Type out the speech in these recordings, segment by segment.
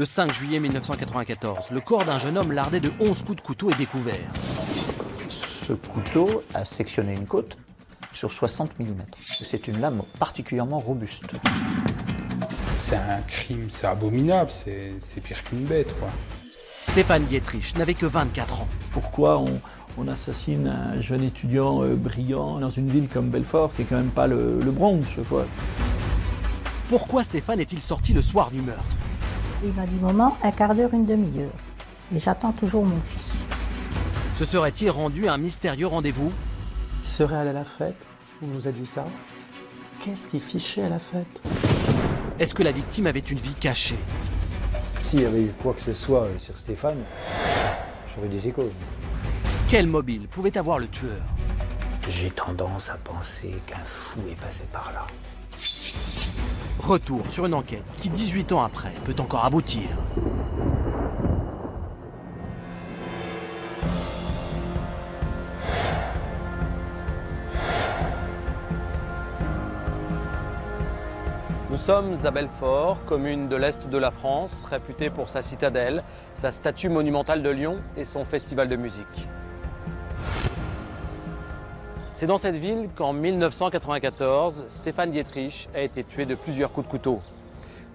Le 5 juillet 1994, le corps d'un jeune homme lardé de 11 coups de couteau est découvert. Ce couteau a sectionné une côte sur 60 mm. C'est une lame particulièrement robuste. C'est un crime, c'est abominable, c'est pire qu'une bête, quoi. Stéphane Dietrich n'avait que 24 ans. Pourquoi on assassine un jeune étudiant brillant dans une ville comme Belfort, qui n'est quand même pas le Bronx, quoi. Pourquoi Stéphane est-il sorti le soir du meurtre? Il m'a dit maman, un quart d'heure, une demi-heure. Et j'attends toujours mon fils. Se serait-il rendu à un mystérieux rendez-vous? Il serait allé à la fête, on nous a dit ça. Qu'est-ce qu'il fichait à la fête? Est-ce que la victime avait une vie cachée? S'il y avait eu quoi que ce soit sur Stéphane, j'aurais des échos. Quel mobile pouvait avoir le tueur? J'ai tendance à penser qu'un fou est passé par là. Retour sur une enquête qui, 18 ans après, peut encore aboutir. Nous sommes à Belfort, commune de l'Est de la France, réputée pour sa citadelle, sa statue monumentale de Lyon et son festival de musique. C'est dans cette ville qu'en 1994, Stéphane Dietrich a été tué de plusieurs coups de couteau.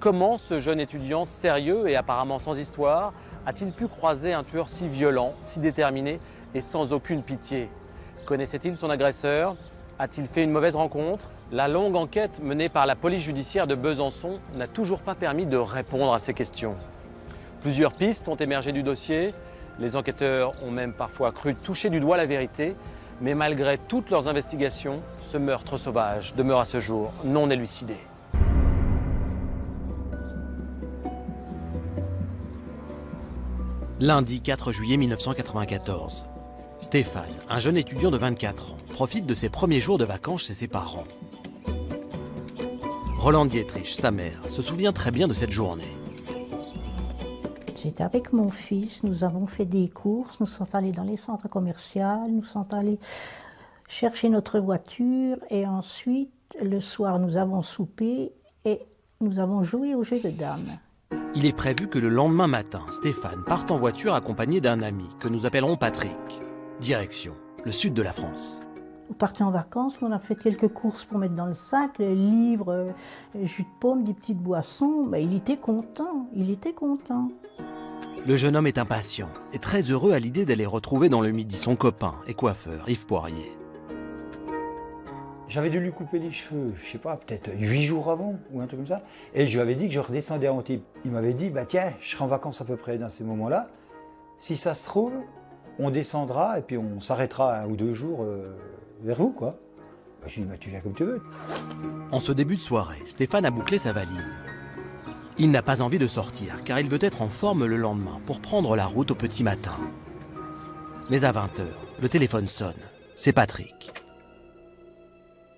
Comment ce jeune étudiant sérieux et apparemment sans histoire a-t-il pu croiser un tueur si violent, si déterminé et sans aucune pitié? Connaissait-il son agresseur? A-t-il fait une mauvaise rencontre? La longue enquête menée par la police judiciaire de Besançon n'a toujours pas permis de répondre à ces questions. Plusieurs pistes ont émergé du dossier. Les enquêteurs ont même parfois cru toucher du doigt la vérité. Mais malgré toutes leurs investigations, ce meurtre sauvage demeure à ce jour non élucidé. Lundi 4 juillet 1994. Stéphane, un jeune étudiant de 24 ans, profite de ses premiers jours de vacances chez ses parents. Roland Dietrich, sa mère, se souvient très bien de cette journée. J'étais avec mon fils, nous avons fait des courses, nous sommes allés dans les centres commerciaux, nous sommes allés chercher notre voiture et ensuite, le soir, nous avons soupé et nous avons joué au jeu de dames. Il est prévu que le lendemain matin, Stéphane parte en voiture accompagné d'un ami que nous appellerons Patrick. Direction, le sud de la France. On partait en vacances, on a fait quelques courses pour mettre dans le sac, les livres, jus de pomme, des petites boissons. Ben, il était content, il était content. Le jeune homme est impatient et très heureux à l'idée d'aller retrouver dans le Midi son copain et coiffeur, Yves Poirier. J'avais dû lui couper les cheveux, je sais pas, peut-être 8 jours avant ou un truc comme ça. Et je lui avais dit que je redescendais à Antibes. Il m'avait dit, bah tiens, je serai en vacances à peu près dans ces moments-là. Si ça se trouve, on descendra et puis on s'arrêtera 1 ou 2 jours vers vous, quoi. Bah, je lui ai dit, bah, tu viens comme tu veux. En ce début de soirée, Stéphane a bouclé sa valise. Il n'a pas envie de sortir car il veut être en forme le lendemain pour prendre la route au petit matin. Mais à 20h, le téléphone sonne. C'est Patrick.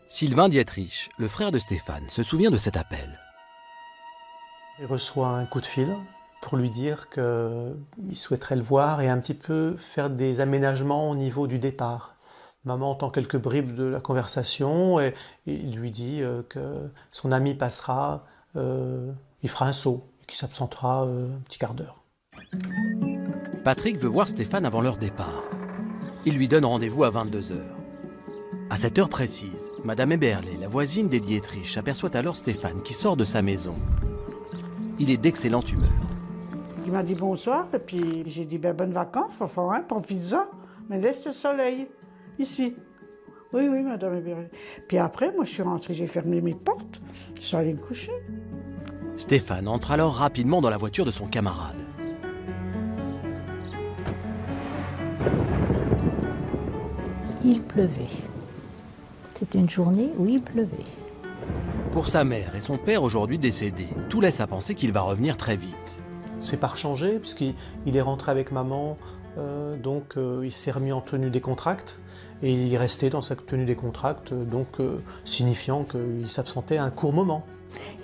Sylvain Dietrich, le frère de Stéphane, se souvient de cet appel. Il reçoit un coup de fil pour lui dire qu'il souhaiterait le voir et un petit peu faire des aménagements au niveau du départ. Maman entend quelques bribes de la conversation et il lui dit que son ami passera, il fera un saut et qu'il s'absentera un petit quart d'heure. Patrick veut voir Stéphane avant leur départ. Il lui donne rendez-vous à 22h. À cette heure précise, Madame Eberlé, la voisine des Dietrich, aperçoit alors Stéphane qui sort de sa maison. Il est d'excellente humeur. Il m'a dit bonsoir et puis j'ai dit ben, bonnes vacances, Fofo, hein, profite-en, mais laisse le soleil, ici. Oui, oui, Madame Eberlé. Puis après, moi je suis rentrée, j'ai fermé mes portes, je suis allée me coucher. Stéphane entre alors rapidement dans la voiture de son camarade. Il pleuvait. C'était une journée où il pleuvait. Pour sa mère et son père aujourd'hui décédés, tout laisse à penser qu'il va revenir très vite. C'est pas changé puisqu'il est rentré avec maman, donc il s'est remis en tenue décontracte et il est resté dans sa tenue décontracte, donc signifiant qu'il s'absentait un court moment.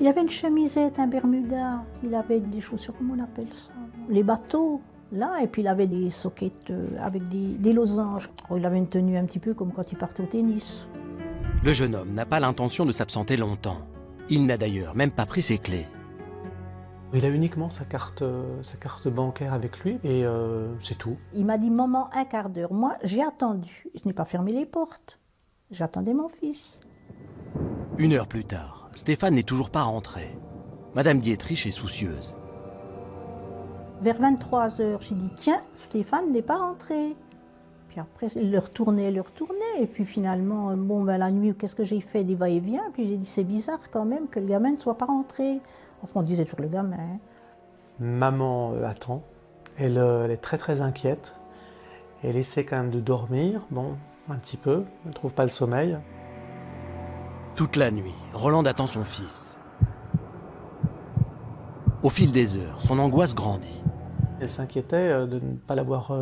Il avait une chemisette, un bermuda, il avait des chaussures, comment on appelle ça? Les bateaux, là, et puis il avait des soquettes avec des losanges. Il avait une tenue un petit peu comme quand il partait au tennis. Le jeune homme n'a pas l'intention de s'absenter longtemps. Il n'a d'ailleurs même pas pris ses clés. Il a uniquement sa carte bancaire avec lui et c'est tout. Il m'a dit, maman, un quart d'heure. Moi, j'ai attendu. Je n'ai pas fermé les portes. J'attendais mon fils. 1 heure plus tard, Stéphane n'est toujours pas rentré. Madame Dietrich est soucieuse. Vers 23 heures, j'ai dit, tiens, Stéphane n'est pas rentré. Puis après, il le retournait. Et puis finalement, la nuit, qu'est-ce que j'ai fait? Des va-et-vient. Puis j'ai dit, c'est bizarre quand même que le gamin ne soit pas rentré. Enfin, on disait toujours le gamin. Hein. Maman attend. Elle est très très inquiète. Elle essaie quand même de dormir, un petit peu. Elle ne trouve pas le sommeil. Toute la nuit, Rolande attend son fils. Au fil des heures, son angoisse grandit. Elle s'inquiétait de ne pas l'avoir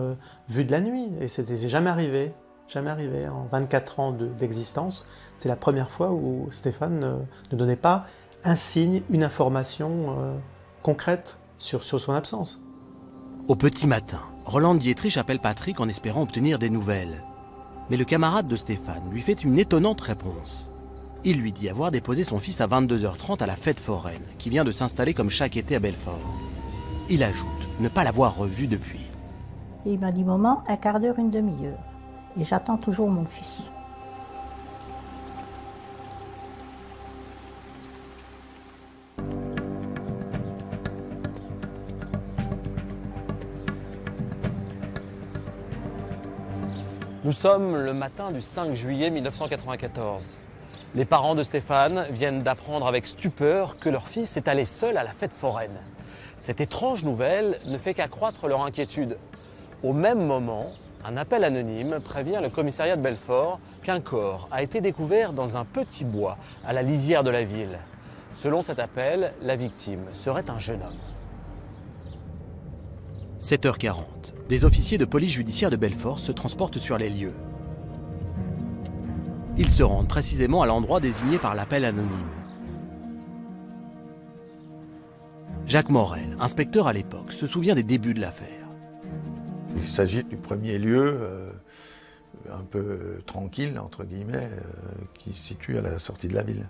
vu de la nuit. Et c'était jamais arrivé. Jamais arrivé. En 24 ans d'existence, c'est la première fois où Stéphane ne donnait pas un signe, une information concrète sur son absence. Au petit matin, Rolande Dietrich appelle Patrick en espérant obtenir des nouvelles. Mais le camarade de Stéphane lui fait une étonnante réponse. Il lui dit avoir déposé son fils à 22h30 à la fête foraine, qui vient de s'installer comme chaque été à Belfort. Il ajoute ne pas l'avoir revu depuis. Et il m'a dit, maman, un quart d'heure, une demi-heure. Et j'attends toujours mon fils. Nous sommes le matin du 5 juillet 1994. Les parents de Stéphane viennent d'apprendre avec stupeur que leur fils est allé seul à la fête foraine. Cette étrange nouvelle ne fait qu'accroître leur inquiétude. Au même moment, un appel anonyme prévient le commissariat de Belfort qu'un corps a été découvert dans un petit bois à la lisière de la ville. Selon cet appel, la victime serait un jeune homme. 7h40, des officiers de police judiciaire de Belfort se transportent sur les lieux. Ils se rendent précisément à l'endroit désigné par l'appel anonyme. Jacques Morel, inspecteur à l'époque, se souvient des débuts de l'affaire. Il s'agit du premier lieu un peu tranquille, entre guillemets, qui se situe à la sortie de la ville.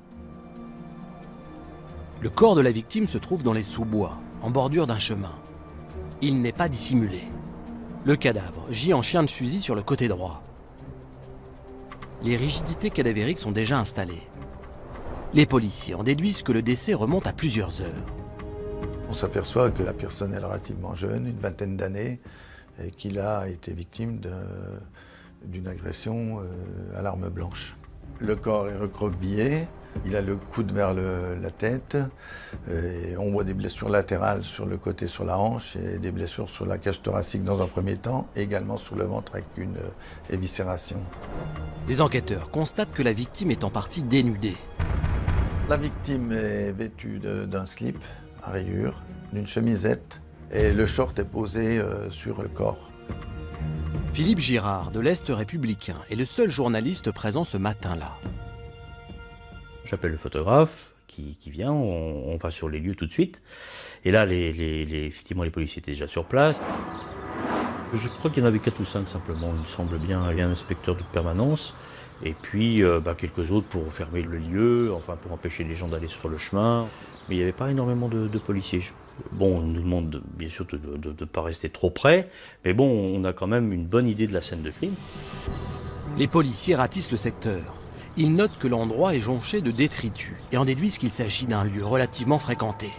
Le corps de la victime se trouve dans les sous-bois, en bordure d'un chemin. Il n'est pas dissimulé. Le cadavre gît en chien de fusil sur le côté droit. Les rigidités cadavériques sont déjà installées. Les policiers en déduisent que le décès remonte à plusieurs heures. On s'aperçoit que la personne est relativement jeune, une vingtaine d'années, et qu'il a été victime d'une agression à l'arme blanche. Le corps est recroquevillé, il a le coude vers la tête, et on voit des blessures latérales sur le côté, sur la hanche, et des blessures sur la cage thoracique dans un premier temps, et également sur le ventre avec une éviscération. Les enquêteurs constatent que la victime est en partie dénudée. La victime est vêtue d'un slip à rayures, d'une chemisette, et le short est posé sur le corps. Philippe Girard, de l'Est républicain, est le seul journaliste présent ce matin-là. J'appelle le photographe qui vient, on va sur les lieux tout de suite. Et là, effectivement, les policiers étaient déjà sur place. Je crois qu'il y en avait 4 ou 5 simplement, il me semble bien. Il y a un inspecteur de permanence, et puis quelques autres pour fermer le lieu, enfin pour empêcher les gens d'aller sur le chemin. Mais il n'y avait pas énormément de policiers. Bon, on nous demande bien sûr de ne pas rester trop près, mais bon, on a quand même une bonne idée de la scène de crime. Les policiers ratissent le secteur. Ils notent que l'endroit est jonché de détritus et en déduisent qu'il s'agit d'un lieu relativement fréquenté.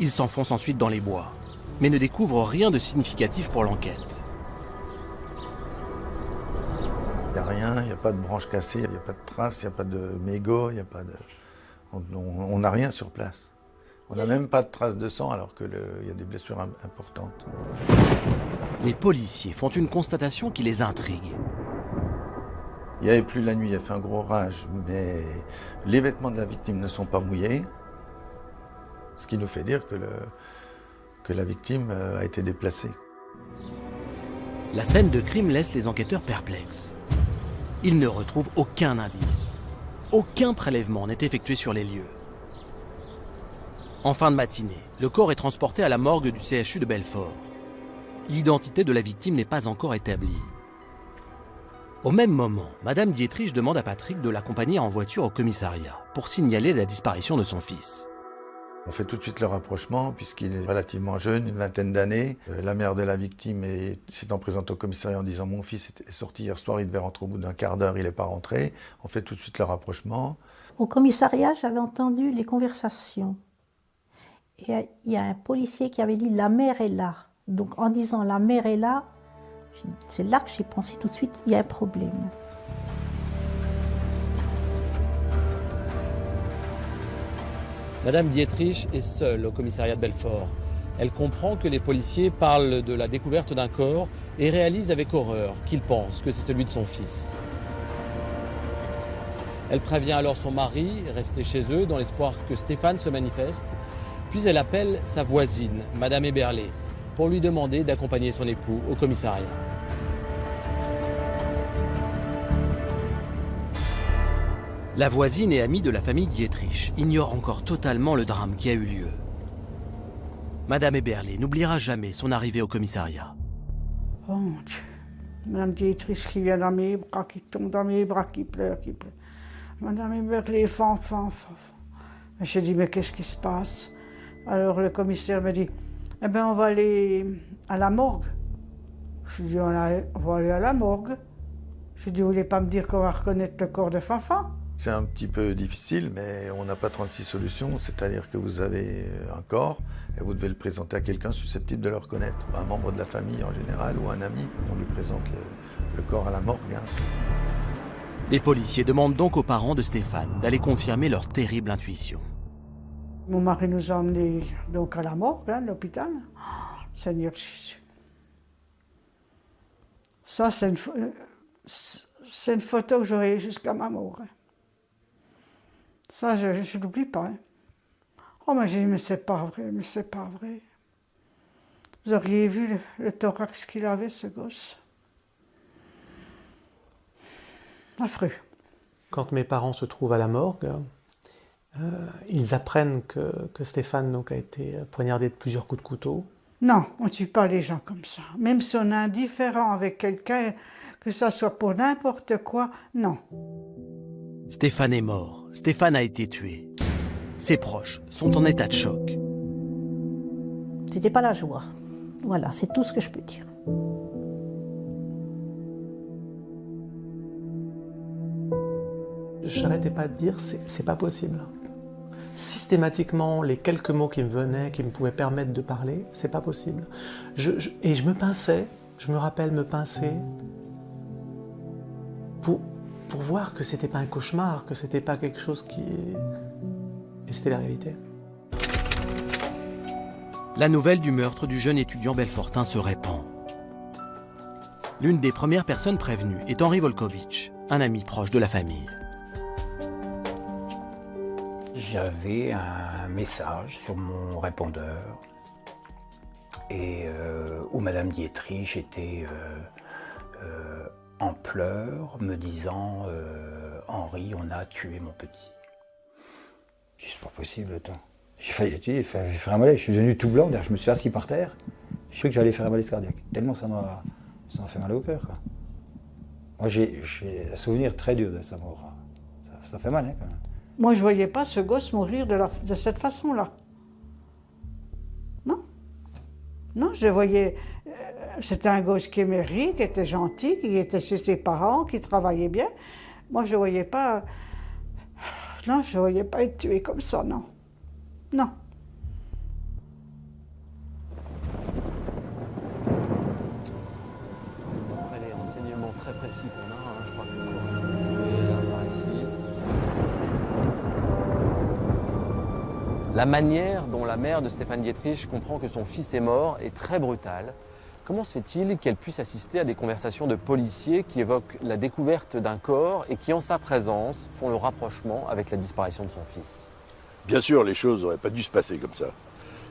Ils s'enfoncent ensuite dans les bois, mais ne découvrent rien de significatif pour l'enquête. Il n'y a rien, il n'y a pas de branches cassées, il n'y a pas de traces, il n'y a pas de mégots, il n'y a pas de... On n'a rien sur place. On n'a même pas de traces de sang alors qu'il y a des blessures importantes. Les policiers font une constatation qui les intrigue. Il n'y avait plus la nuit, il a fait un gros orage, mais les vêtements de la victime ne sont pas mouillés, ce qui nous fait dire que la victime a été déplacée. La scène de crime laisse les enquêteurs perplexes. Ils ne retrouvent aucun indice. Aucun prélèvement n'est effectué sur les lieux. En fin de matinée, le corps est transporté à la morgue du CHU de Belfort. L'identité de la victime n'est pas encore établie. Au même moment, Madame Dietrich demande à Patrick de l'accompagner en voiture au commissariat pour signaler la disparition de son fils. On fait tout de suite le rapprochement puisqu'il est relativement jeune, une vingtaine d'années. La mère de la victime s'étant présentée au commissariat en disant « Mon fils est sorti hier soir, il devait rentrer au bout d'un quart d'heure, il n'est pas rentré ». On fait tout de suite le rapprochement. Au commissariat, j'avais entendu les conversations. Et il y a un policier qui avait dit « La mère est là ». Donc en disant « La mère est là », c'est là que j'ai pensé tout de suite « Il y a un problème ». Madame Dietrich est seule au commissariat de Belfort. Elle comprend que les policiers parlent de la découverte d'un corps et réalise avec horreur qu'ils pensent que c'est celui de son fils. Elle prévient alors son mari, resté chez eux, dans l'espoir que Stéphane se manifeste. Puis elle appelle sa voisine, Madame Eberlé, pour lui demander d'accompagner son époux au commissariat. La voisine et amie de la famille Dietrich ignore encore totalement le drame qui a eu lieu. Madame Eberlé n'oubliera jamais son arrivée au commissariat. Oh mon Dieu. Madame Dietrich qui vient dans mes bras, qui tombe dans mes bras, qui pleure, qui pleure. Madame Eberlé, fan. J'ai dit, mais qu'est-ce qui se passe? Alors le commissaire me dit, eh bien on va aller à la morgue. Je lui dis, on va aller à la morgue. Je lui dis, vous voulez pas me dire qu'on va reconnaître le corps de Fanfan? C'est un petit peu difficile, mais on n'a pas 36 solutions, c'est-à-dire que vous avez un corps et vous devez le présenter à quelqu'un susceptible de le reconnaître. Un membre de la famille en général ou un ami, on lui présente le corps à la morgue. Les policiers demandent donc aux parents de Stéphane d'aller confirmer leur terrible intuition. Mon mari nous a emmenés donc à la morgue, l'hôpital. Oh, Seigneur Jésus. Ça, c'est une photo que j'aurai jusqu'à ma mort. Ça, je ne l'oublie pas. Oh, mais j'ai dit, mais c'est pas vrai. Vous auriez vu le thorax qu'il avait, ce gosse. Affreux. Quand mes parents se trouvent à la morgue, ils apprennent que Stéphane donc, a été poignardé de plusieurs coups de couteau. Non, on ne tue pas les gens comme ça. Même si on est indifférent avec quelqu'un, que ça soit pour n'importe quoi, non. Stéphane est mort. Stéphane a été tué. Ses proches sont en état de choc. C'était pas la joie. Voilà, c'est tout ce que je peux dire. J'arrêtais pas de dire, c'est pas possible. Systématiquement, les quelques mots qui me venaient, qui me pouvaient permettre de parler, c'est pas possible. Et je me pinçais, je me rappelle me pincer pour voir que c'était pas un cauchemar, que c'était pas quelque chose qui... Et c'était la réalité. La nouvelle du meurtre du jeune étudiant belfortain se répand. L'une des premières personnes prévenues est Henri Volkovitch, un ami proche de la famille. J'avais un message sur mon répondeur et où Madame Dietrich était en pleurs, me disant Henri, on a tué mon petit. C'est pas possible, attends. J'ai failli faire un malaise. Je suis devenu tout blanc, je me suis assis par terre. Je sais que j'allais faire un malaise cardiaque. Tellement ça m'a fait mal au cœur, quoi. Moi, j'ai un souvenir très dur de sa mort. Ça fait mal, hein, quand même. Moi, je ne voyais pas ce gosse mourir de cette façon-là. Non. Non, je voyais... c'était un gosse qui aimait rire, qui était gentil, qui était chez ses parents, qui travaillait bien. Moi, je ne voyais pas... Non, je ne voyais pas être tué comme ça, non. Non. Après les renseignements très précis qu'on a, je crois que le corps par ici. La manière dont la mère de Stéphane Dietrich comprend que son fils est mort est très brutale. Comment se fait-il qu'elle puisse assister à des conversations de policiers qui évoquent la découverte d'un corps et qui, en sa présence, font le rapprochement avec la disparition de son fils? Bien sûr, les choses n'auraient pas dû se passer comme ça.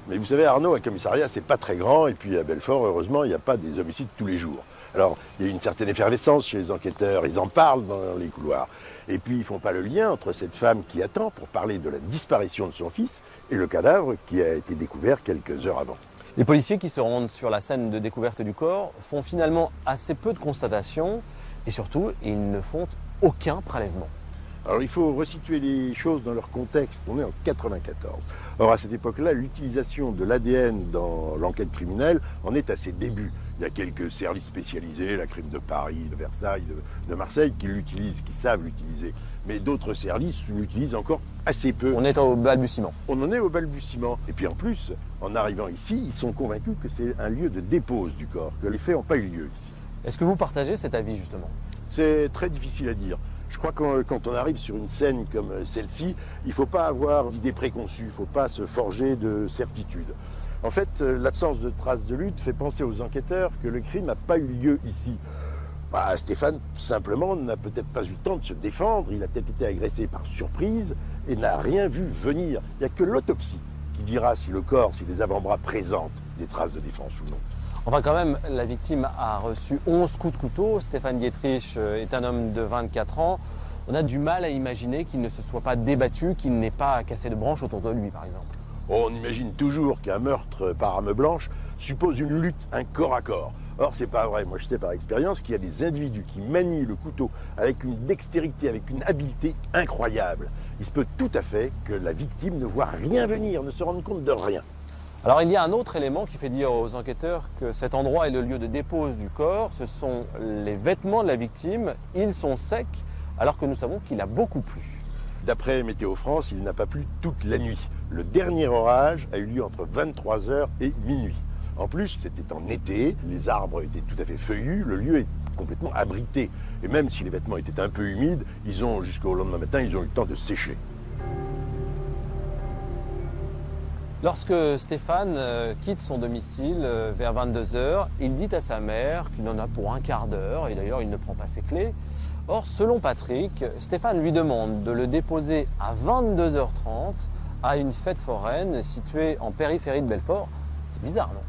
Mais vous savez, Arnaud, un commissariat, c'est pas très grand, et puis à Belfort, heureusement, il n'y a pas des homicides tous les jours. Alors, il y a une certaine effervescence chez les enquêteurs, ils en parlent dans les couloirs. Et puis, ils ne font pas le lien entre cette femme qui attend pour parler de la disparition de son fils et le cadavre qui a été découvert quelques heures avant. Les policiers qui se rendent sur la scène de découverte du corps font finalement assez peu de constatations, et surtout, ils ne font aucun prélèvement. Alors il faut resituer les choses dans leur contexte. On est en 94. Or à cette époque-là, l'utilisation de l'ADN dans l'enquête criminelle en est à ses débuts. Il y a quelques services spécialisés, la crime de Paris, de Versailles, de Marseille, qui l'utilisent, qui savent l'utiliser. Mais d'autres services l'utilisent encore assez peu. On est au balbutiement. On en est au balbutiement. Et puis en plus, en arrivant ici, ils sont convaincus que c'est un lieu de dépose du corps, que les faits n'ont pas eu lieu ici. Est-ce que vous partagez cet avis justement? C'est très difficile à dire. Je crois que quand on arrive sur une scène comme celle-ci, il ne faut pas avoir d'idées préconçues, il ne faut pas se forger de certitudes. En fait, l'absence de traces de lutte fait penser aux enquêteurs que le crime n'a pas eu lieu ici. Stéphane, simplement, n'a peut-être pas eu le temps de se défendre, il a peut-être été agressé par surprise et n'a rien vu venir. Il n'y a que l'autopsie qui dira si le corps, si les avant-bras présentent des traces de défense ou non. Enfin quand même, la victime a reçu 11 coups de couteau. Stéphane Dietrich est un homme de 24 ans. On a du mal à imaginer qu'il ne se soit pas débattu, qu'il n'ait pas cassé de branche autour de lui, par exemple. On imagine toujours qu'un meurtre par arme blanche suppose une lutte, un corps à corps. Or, c'est pas vrai. Moi, je sais par expérience qu'il y a des individus qui manient le couteau avec une dextérité, avec une habileté incroyable. Il se peut tout à fait que la victime ne voit rien venir, ne se rende compte de rien. Alors il y a un autre élément qui fait dire aux enquêteurs que cet endroit est le lieu de dépose du corps. Ce sont les vêtements de la victime. Ils sont secs alors que nous savons qu'il a beaucoup plu. D'après Météo France, il n'a pas plu toute la nuit. Le dernier orage a eu lieu entre 23h et minuit. En plus, c'était en été, les arbres étaient tout à fait feuillus, le lieu est complètement abrité. Et même si les vêtements étaient un peu humides, jusqu'au lendemain matin, ils ont eu le temps de sécher. Lorsque Stéphane quitte son domicile vers 22h, il dit à sa mère qu'il en a pour un quart d'heure, et d'ailleurs il ne prend pas ses clés. Or, selon Patrick, Stéphane lui demande de le déposer à 22h30 à une fête foraine située en périphérie de Belfort. C'est bizarre, non?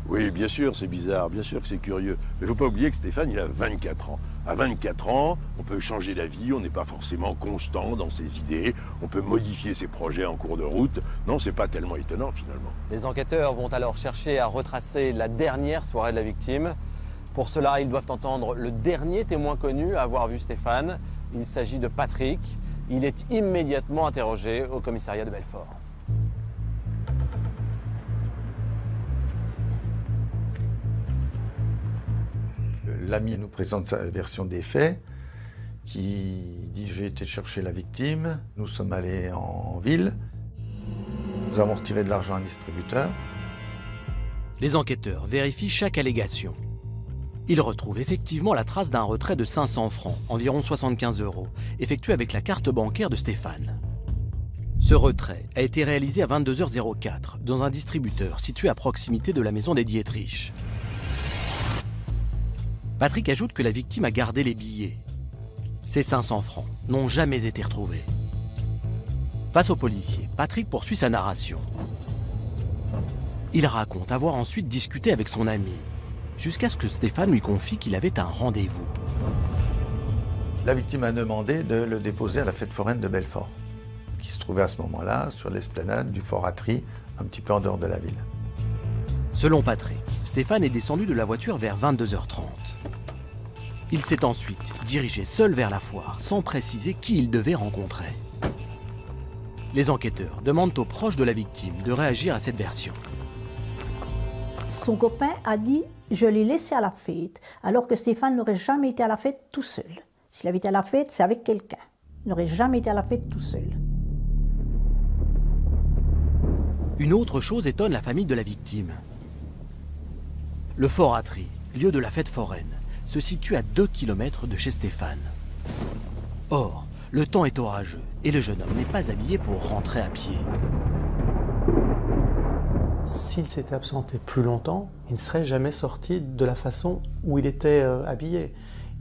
Oui, bien sûr, c'est bizarre, bien sûr que c'est curieux. Mais il ne faut pas oublier que Stéphane, il a 24 ans. À 24 ans, on peut changer d'avis, on n'est pas forcément constant dans ses idées, on peut modifier ses projets en cours de route. Non, c'est pas tellement étonnant finalement. Les enquêteurs vont alors chercher à retracer la dernière soirée de la victime. Pour cela, ils doivent entendre le dernier témoin connu à avoir vu Stéphane. Il s'agit de Patrick. Il est immédiatement interrogé au commissariat de Belfort. L'ami nous présente sa version des faits, qui dit « j'ai été chercher la victime, nous sommes allés en ville, nous avons retiré de l'argent à un distributeur ». Les enquêteurs vérifient chaque allégation. Ils retrouvent effectivement la trace d'un retrait de 500 francs, environ 75 €, effectué avec la carte bancaire de Stéphane. Ce retrait a été réalisé à 22h04 dans un distributeur situé à proximité de la maison des Dietrich. Patrick ajoute que la victime a gardé les billets. Ces 500 francs n'ont jamais été retrouvés. Face aux policiers, Patrick poursuit sa narration. Il raconte avoir ensuite discuté avec son ami, jusqu'à ce que Stéphane lui confie qu'il avait un rendez-vous. La victime a demandé de le déposer à la fête foraine de Belfort, qui se trouvait à ce moment-là sur l'esplanade du Fort Atry, un petit peu en dehors de la ville. Selon Patrick, Stéphane est descendu de la voiture vers 22h30. Il s'est ensuite dirigé seul vers la foire, sans préciser qui il devait rencontrer. Les enquêteurs demandent aux proches de la victime de réagir à cette version. Son copain a dit « je l'ai laissé à la fête », alors que Stéphane n'aurait jamais été à la fête tout seul. S'il avait été à la fête, c'est avec quelqu'un. Il n'aurait jamais été à la fête tout seul. Une autre chose étonne la famille de la victime. Le Fort Atry, lieu de la fête foraine, se situe à 2 km de chez Stéphane. Or, le temps est orageux et le jeune homme n'est pas habillé pour rentrer à pied. S'il s'était absenté plus longtemps, il ne serait jamais sorti de la façon où il était habillé.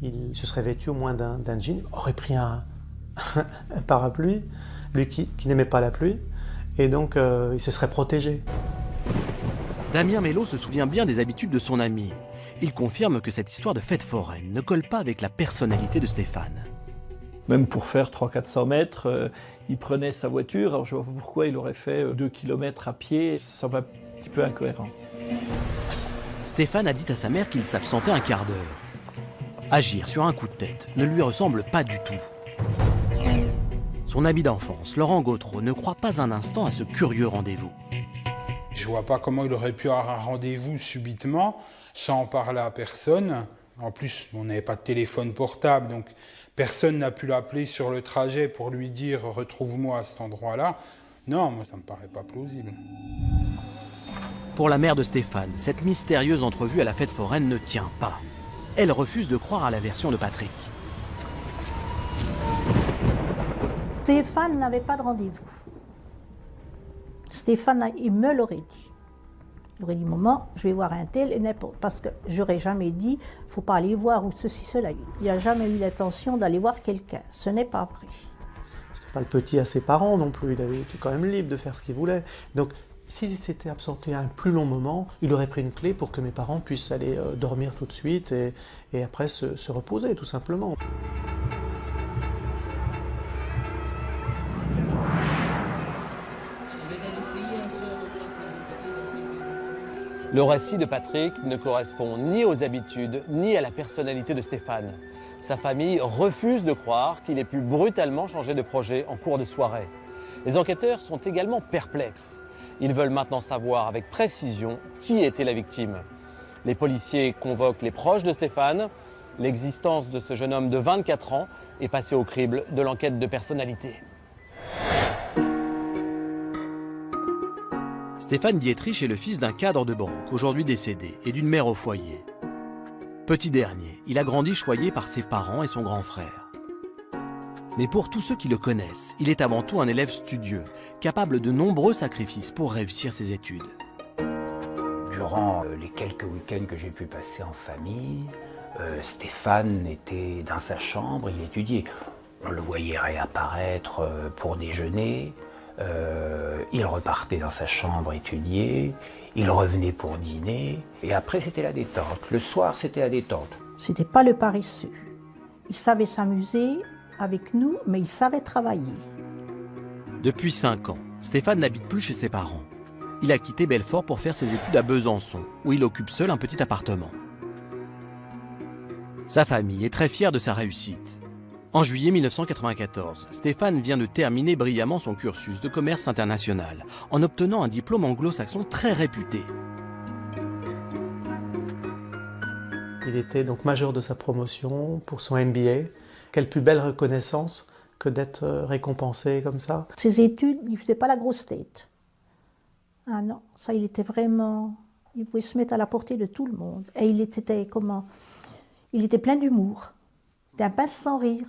Il se serait vêtu au moins d'un jean, aurait pris un parapluie, lui qui n'aimait pas la pluie, et donc il se serait protégé. Damien Mello se souvient bien des habitudes de son ami. Il confirme que cette histoire de fête foraine ne colle pas avec la personnalité de Stéphane. Même pour faire 300-400 mètres, il prenait sa voiture. Alors je ne vois pas pourquoi il aurait fait 2 km à pied. Ça semble un petit peu incohérent. Stéphane a dit à sa mère qu'il s'absentait un quart d'heure. Agir sur un coup de tête ne lui ressemble pas du tout. Son ami d'enfance, Laurent Gautreau, ne croit pas un instant à ce curieux rendez-vous. Je vois pas comment il aurait pu avoir un rendez-vous subitement, sans en parler à personne. En plus, on n'avait pas de téléphone portable, donc personne n'a pu l'appeler sur le trajet pour lui dire « retrouve-moi à cet endroit-là ». Non, moi ça me paraît pas plausible. Pour la mère de Stéphane, cette mystérieuse entrevue à la fête foraine ne tient pas. Elle refuse de croire à la version de Patrick. Stéphane n'avait pas de rendez-vous. Stéphane, il me l'aurait dit. Il aurait dit, maman, je vais voir un tel et n'importe. Parce que j'aurais jamais dit, faut pas aller voir ou ceci, cela. Il n'a jamais eu l'intention d'aller voir quelqu'un. Ce n'est pas vrai. C'était pas le petit à ses parents non plus. Il avait été quand même libre de faire ce qu'il voulait. Donc, s'il s'était absenté un plus long moment, il aurait pris une clé pour que mes parents puissent aller dormir tout de suite et après se reposer, tout simplement. Le récit de Patrick ne correspond ni aux habitudes, ni à la personnalité de Stéphane. Sa famille refuse de croire qu'il ait pu brutalement changer de projet en cours de soirée. Les enquêteurs sont également perplexes. Ils veulent maintenant savoir avec précision qui était la victime. Les policiers convoquent les proches de Stéphane. L'existence de ce jeune homme de 24 ans est passée au crible de l'enquête de personnalité. Stéphane Dietrich est le fils d'un cadre de banque, aujourd'hui décédé, et d'une mère au foyer. Petit dernier, il a grandi choyé par ses parents et son grand frère. Mais pour tous ceux qui le connaissent, il est avant tout un élève studieux, capable de nombreux sacrifices pour réussir ses études. Durant les quelques week-ends que j'ai pu passer en famille, Stéphane était dans sa chambre, il étudiait. On le voyait réapparaître pour déjeuner. Il repartait dans sa chambre étudier, il revenait pour dîner, et après c'était la détente. Le soir, c'était la détente. C'était pas le paresseux. Il savait s'amuser avec nous, mais il savait travailler. Depuis 5 ans, Stéphane n'habite plus chez ses parents. Il a quitté Belfort pour faire ses études à Besançon, où il occupe seul un petit appartement. Sa famille est très fière de sa réussite. En juillet 1994, Stéphane vient de terminer brillamment son cursus de commerce international, en obtenant un diplôme anglo-saxon très réputé. Il était donc major de sa promotion pour son MBA. Quelle plus belle reconnaissance que d'être récompensé comme ça. Ses études, il ne faisait pas la grosse tête. Ah non, ça il était vraiment... Il pouvait se mettre à la portée de tout le monde. Et il était comment? Il était plein d'humour. C'était un pince sans rire.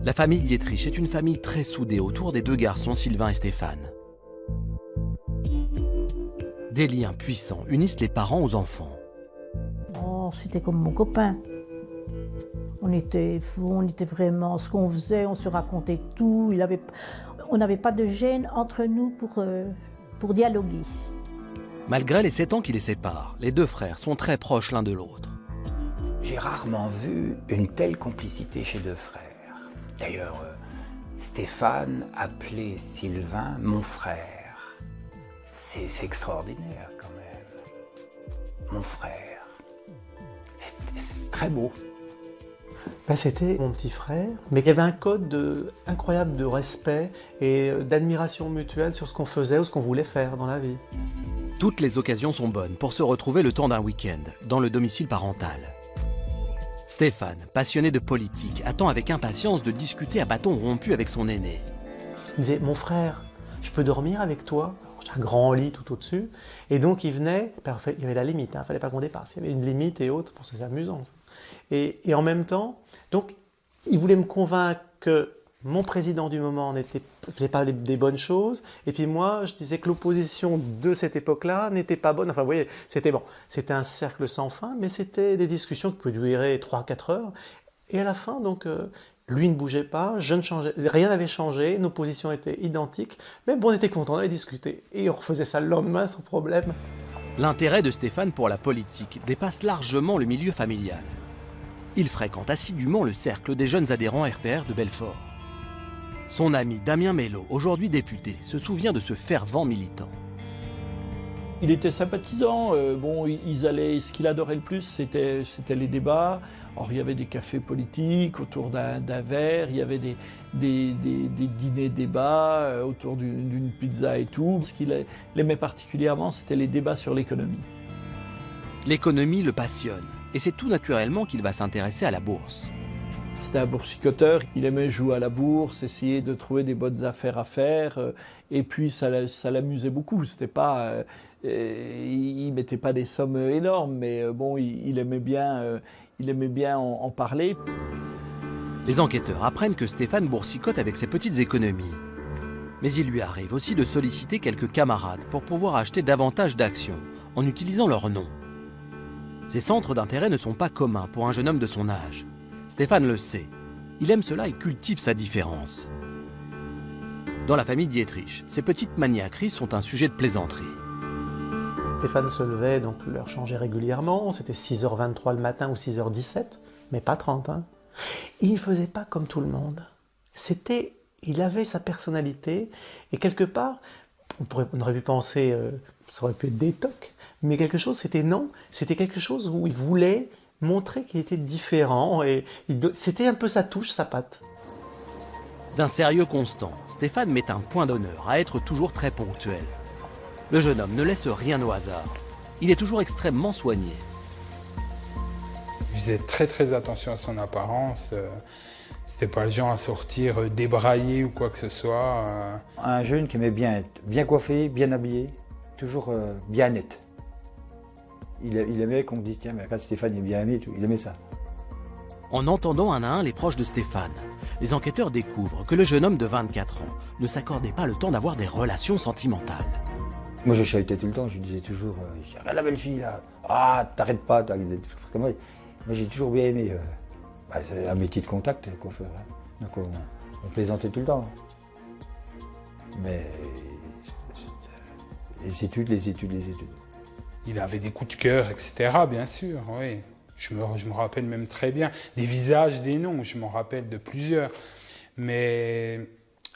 La famille Dietrich est une famille très soudée autour des 2 garçons Sylvain et Stéphane. Des liens puissants unissent les parents aux enfants. Oh, c'était comme mon copain. On était vraiment ce qu'on faisait, on se racontait tout. On n'avait pas de gêne entre nous pour dialoguer. Malgré les 7 ans qui les séparent, les 2 frères sont très proches l'un de l'autre. J'ai rarement vu une telle complicité chez 2 frères. D'ailleurs, Stéphane appelait Sylvain mon frère. C'est extraordinaire quand même. Mon frère. C'est très beau. Ben, c'était mon petit frère, mais il y avait un code incroyable de respect et d'admiration mutuelle sur ce qu'on faisait ou ce qu'on voulait faire dans la vie. Toutes les occasions sont bonnes pour se retrouver le temps d'un week-end, dans le domicile parental. Stéphane, passionné de politique, attend avec impatience de discuter à bâton rompu avec son aîné. Il me disait, mon frère, je peux dormir avec toi? J'ai un grand lit tout au-dessus. Et donc il venait, il y avait la limite, il ne fallait pas qu'on dépasse. Il y avait une limite et autres, c'est amusant. Et en même temps, donc, il voulait me convaincre que mon président du moment ne faisait pas des bonnes choses, et puis moi, je disais que l'opposition de cette époque-là n'était pas bonne. Enfin, vous voyez, c'était bon. C'était un cercle sans fin, mais c'était des discussions qui pouvaient durer 3-4 heures. Et à la fin, donc, lui ne bougeait pas, je ne changeais, rien n'avait changé, nos positions étaient identiques, mais bon, on était contents d'aller discuter. Et on refaisait ça le lendemain sans problème. L'intérêt de Stéphane pour la politique dépasse largement le milieu familial. Il fréquente assidûment le cercle des jeunes adhérents RPR de Belfort. Son ami Damien Mello, aujourd'hui député, se souvient de ce fervent militant. Il était sympathisant. Ce qu'il adorait le plus, c'était les débats. Alors, il y avait des cafés politiques autour d'un verre, il y avait des dîners-débats autour d'une pizza et tout. Ce qu'il aimait particulièrement, c'était les débats sur l'économie. L'économie le passionne, et c'est tout naturellement qu'il va s'intéresser à la bourse. C'était un boursicoteur, il aimait jouer à la bourse, essayer de trouver des bonnes affaires à faire, et puis ça l'amusait beaucoup. C'était pas, il mettait pas des sommes énormes, mais il aimait bien en parler. Les enquêteurs apprennent que Stéphane boursicote avec ses petites économies. Mais il lui arrive aussi de solliciter quelques camarades pour pouvoir acheter davantage d'actions, en utilisant leur nom. Ces centres d'intérêt ne sont pas communs pour un jeune homme de son âge. Stéphane le sait. Il aime cela et cultive sa différence. Dans la famille Dietrich, ces petites maniaqueries sont un sujet de plaisanterie. Stéphane se levait, donc l'heure changeait régulièrement. C'était 6h23 le matin ou 6h17, mais pas 30. Il ne faisait pas comme tout le monde. Il avait sa personnalité, et quelque part, on aurait pu penser, ça aurait pu être des tocs, mais quelque chose, c'était quelque chose où il voulait montrer qu'il était différent, et c'était un peu sa touche, sa patte. D'un sérieux constant, Stéphane met un point d'honneur à être toujours très ponctuel. Le jeune homme ne laisse rien au hasard. Il est toujours extrêmement soigné. Il faisait très très attention à son apparence. C'était pas le genre à sortir débraillé ou quoi que ce soit. Un jeune qui aimait bien être bien coiffé, bien habillé, toujours bien net. Il aimait qu'on me dise, tiens, mais regarde, Stéphane est bien aimé, il aimait ça. En entendant un à un les proches de Stéphane, les enquêteurs découvrent que le jeune homme de 24 ans ne s'accordait pas le temps d'avoir des relations sentimentales. Moi, je chahutais tout le temps, je lui disais toujours, regarde la belle fille là, ah, t'arrêtes pas, moi, j'ai toujours bien aimé. C'est un métier de contact, coiffeur. Donc on plaisantait tout le temps. Mais les études. Il avait des coups de cœur, etc., bien sûr, oui. Je me rappelle même très bien. Des visages, des noms, je m'en rappelle de plusieurs. Mais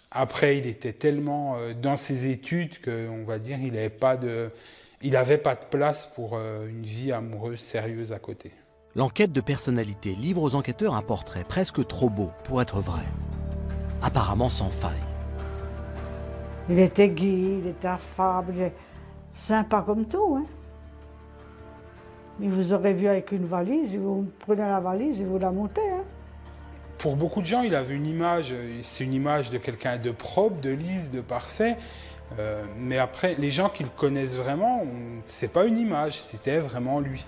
après, il était tellement dans ses études qu'on va dire il n'avait pas de place pour une vie amoureuse sérieuse à côté. L'enquête de personnalité livre aux enquêteurs un portrait presque trop beau pour être vrai. Apparemment sans faille. Il était gai, il était affable, il était sympa comme tout. Il vous aurait vu avec une valise, vous prenez la valise et vous la montez. Pour beaucoup de gens, il avait une image, c'est une image de quelqu'un de propre, de lisse, de parfait. Mais après, les gens qui le connaissent vraiment, c'est pas une image, c'était vraiment lui.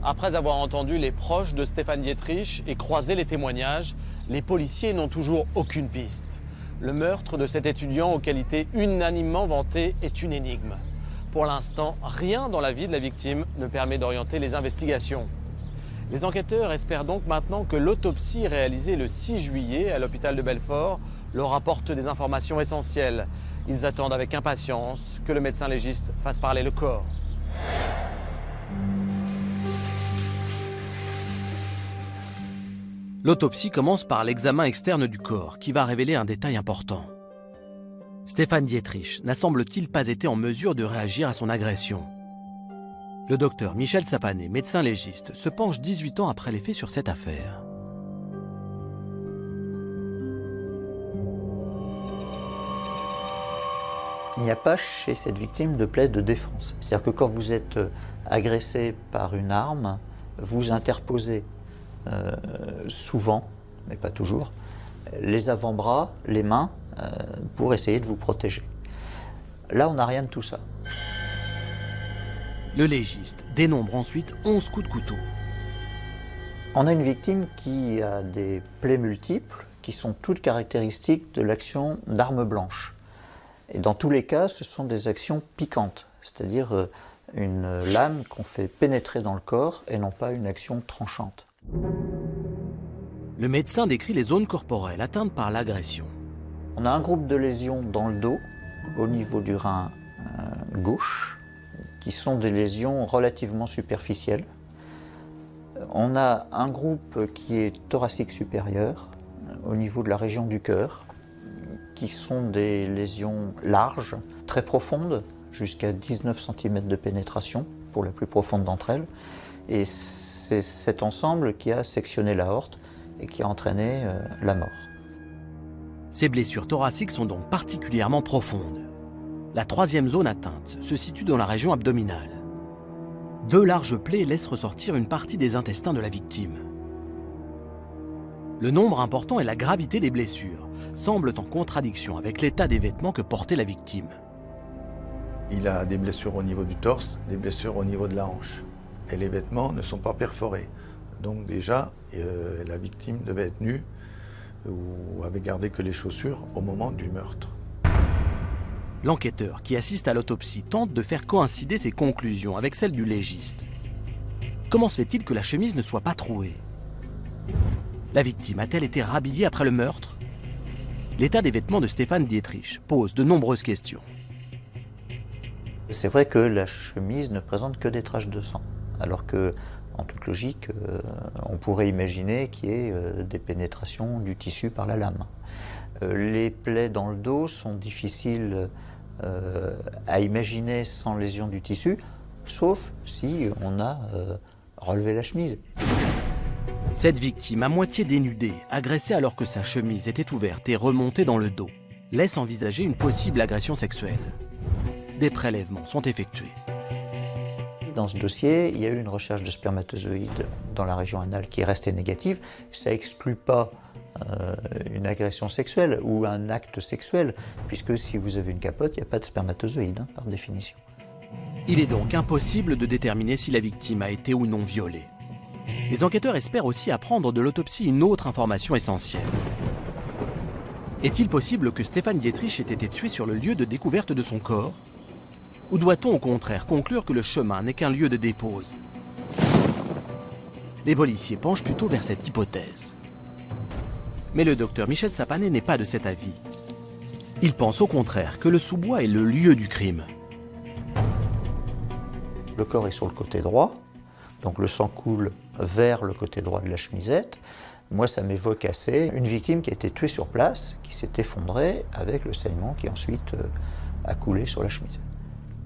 Après avoir entendu les proches de Stéphane Dietrich et croisé les témoignages, les policiers n'ont toujours aucune piste. Le meurtre de cet étudiant aux qualités unanimement vantées est une énigme. Pour l'instant, rien dans la vie de la victime ne permet d'orienter les investigations. Les enquêteurs espèrent donc maintenant que l'autopsie réalisée le 6 juillet à l'hôpital de Belfort leur apporte des informations essentielles. Ils attendent avec impatience que le médecin légiste fasse parler le corps. L'autopsie commence par l'examen externe du corps, qui va révéler un détail important. Stéphane Dietrich n'a semble-t-il pas été en mesure de réagir à son agression. Le docteur Michel Sapanet, médecin légiste, se penche 18 ans après les faits sur cette affaire. Il n'y a pas chez cette victime de plaie de défense. C'est-à-dire que quand vous êtes agressé par une arme, vous interposez souvent, mais pas toujours, les avant-bras, les mains, pour essayer de vous protéger. Là, on n'a rien de tout ça. Le légiste dénombre ensuite 11 coups de couteau. On a une victime qui a des plaies multiples, qui sont toutes caractéristiques de l'action d'arme blanche. Et dans tous les cas, ce sont des actions piquantes, c'est-à-dire une lame qu'on fait pénétrer dans le corps et non pas une action tranchante. Le médecin décrit les zones corporelles atteintes par l'agression. On a un groupe de lésions dans le dos, au niveau du rein gauche, qui sont des lésions relativement superficielles. On a un groupe qui est thoracique supérieur, au niveau de la région du cœur, qui sont des lésions larges, très profondes, jusqu'à 19 cm de pénétration, pour la plus profonde d'entre elles. Et c'est cet ensemble qui a sectionné l'aorte et qui a entraîné la mort. Ces blessures thoraciques sont donc particulièrement profondes. La troisième zone atteinte se situe dans la région abdominale. 2 larges plaies laissent ressortir une partie des intestins de la victime. Le nombre important et la gravité des blessures semblent en contradiction avec l'état des vêtements que portait la victime. Il a des blessures au niveau du torse, des blessures au niveau de la hanche. Et les vêtements ne sont pas perforés. Donc déjà, la victime devait être nue ou avait gardé que les chaussures au moment du meurtre. L'enquêteur qui assiste à l'autopsie tente de faire coïncider ses conclusions avec celles du légiste. Comment se fait-il que la chemise ne soit pas trouée? La victime a-t-elle été rhabillée après le meurtre? L'état des vêtements de Stéphane Dietrich pose de nombreuses questions. C'est vrai que la chemise ne présente que des taches de sang, alors que, en toute logique, on pourrait imaginer qu'il y ait des pénétrations du tissu par la lame. Les plaies dans le dos sont difficiles à imaginer sans lésion du tissu, sauf si on a relevé la chemise. Cette victime, à moitié dénudée, agressée alors que sa chemise était ouverte et remontée dans le dos, laisse envisager une possible agression sexuelle. Des prélèvements sont effectués. Dans ce dossier, il y a eu une recherche de spermatozoïdes dans la région anale qui est restée négative. Ça n'exclut pas une agression sexuelle ou un acte sexuel, puisque si vous avez une capote, il n'y a pas de spermatozoïdes, par définition. Il est donc impossible de déterminer si la victime a été ou non violée. Les enquêteurs espèrent aussi apprendre de l'autopsie une autre information essentielle. Est-il possible que Stéphane Dietrich ait été tué sur le lieu de découverte de son corps? Ou doit-on au contraire conclure que le chemin n'est qu'un lieu de dépose? Les policiers penchent plutôt vers cette hypothèse. Mais le docteur Michel Sapanet n'est pas de cet avis. Il pense au contraire que le sous-bois est le lieu du crime. Le corps est sur le côté droit, donc le sang coule vers le côté droit de la chemisette. Moi, ça m'évoque assez une victime qui a été tuée sur place, qui s'est effondrée avec le saignement qui ensuite a coulé sur la chemisette.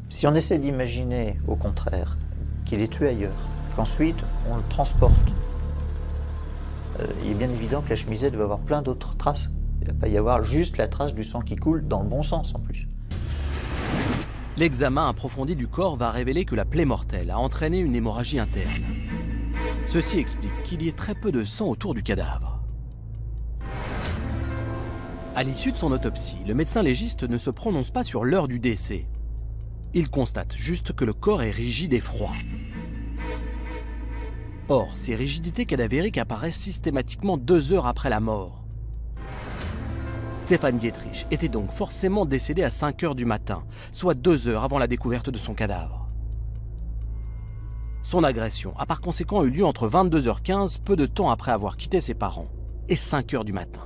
Si on essaie d'imaginer, au contraire, qu'il est tué ailleurs, qu'ensuite on le transporte, il est bien évident que la chemisette va avoir plein d'autres traces. Il ne va pas y avoir juste la trace du sang qui coule dans le bon sens en plus. L'examen approfondi du corps va révéler que la plaie mortelle a entraîné une hémorragie interne. Ceci explique qu'il y ait très peu de sang autour du cadavre. À l'issue de son autopsie, le médecin légiste ne se prononce pas sur l'heure du décès. Il constate juste que le corps est rigide et froid. Or, ces rigidités cadavériques apparaissent systématiquement 2 heures après la mort. Stéphane Dietrich était donc forcément décédé à 5 heures du matin, soit 2 heures avant la découverte de son cadavre. Son agression a par conséquent eu lieu entre 22h15, peu de temps après avoir quitté ses parents, et 5 heures du matin.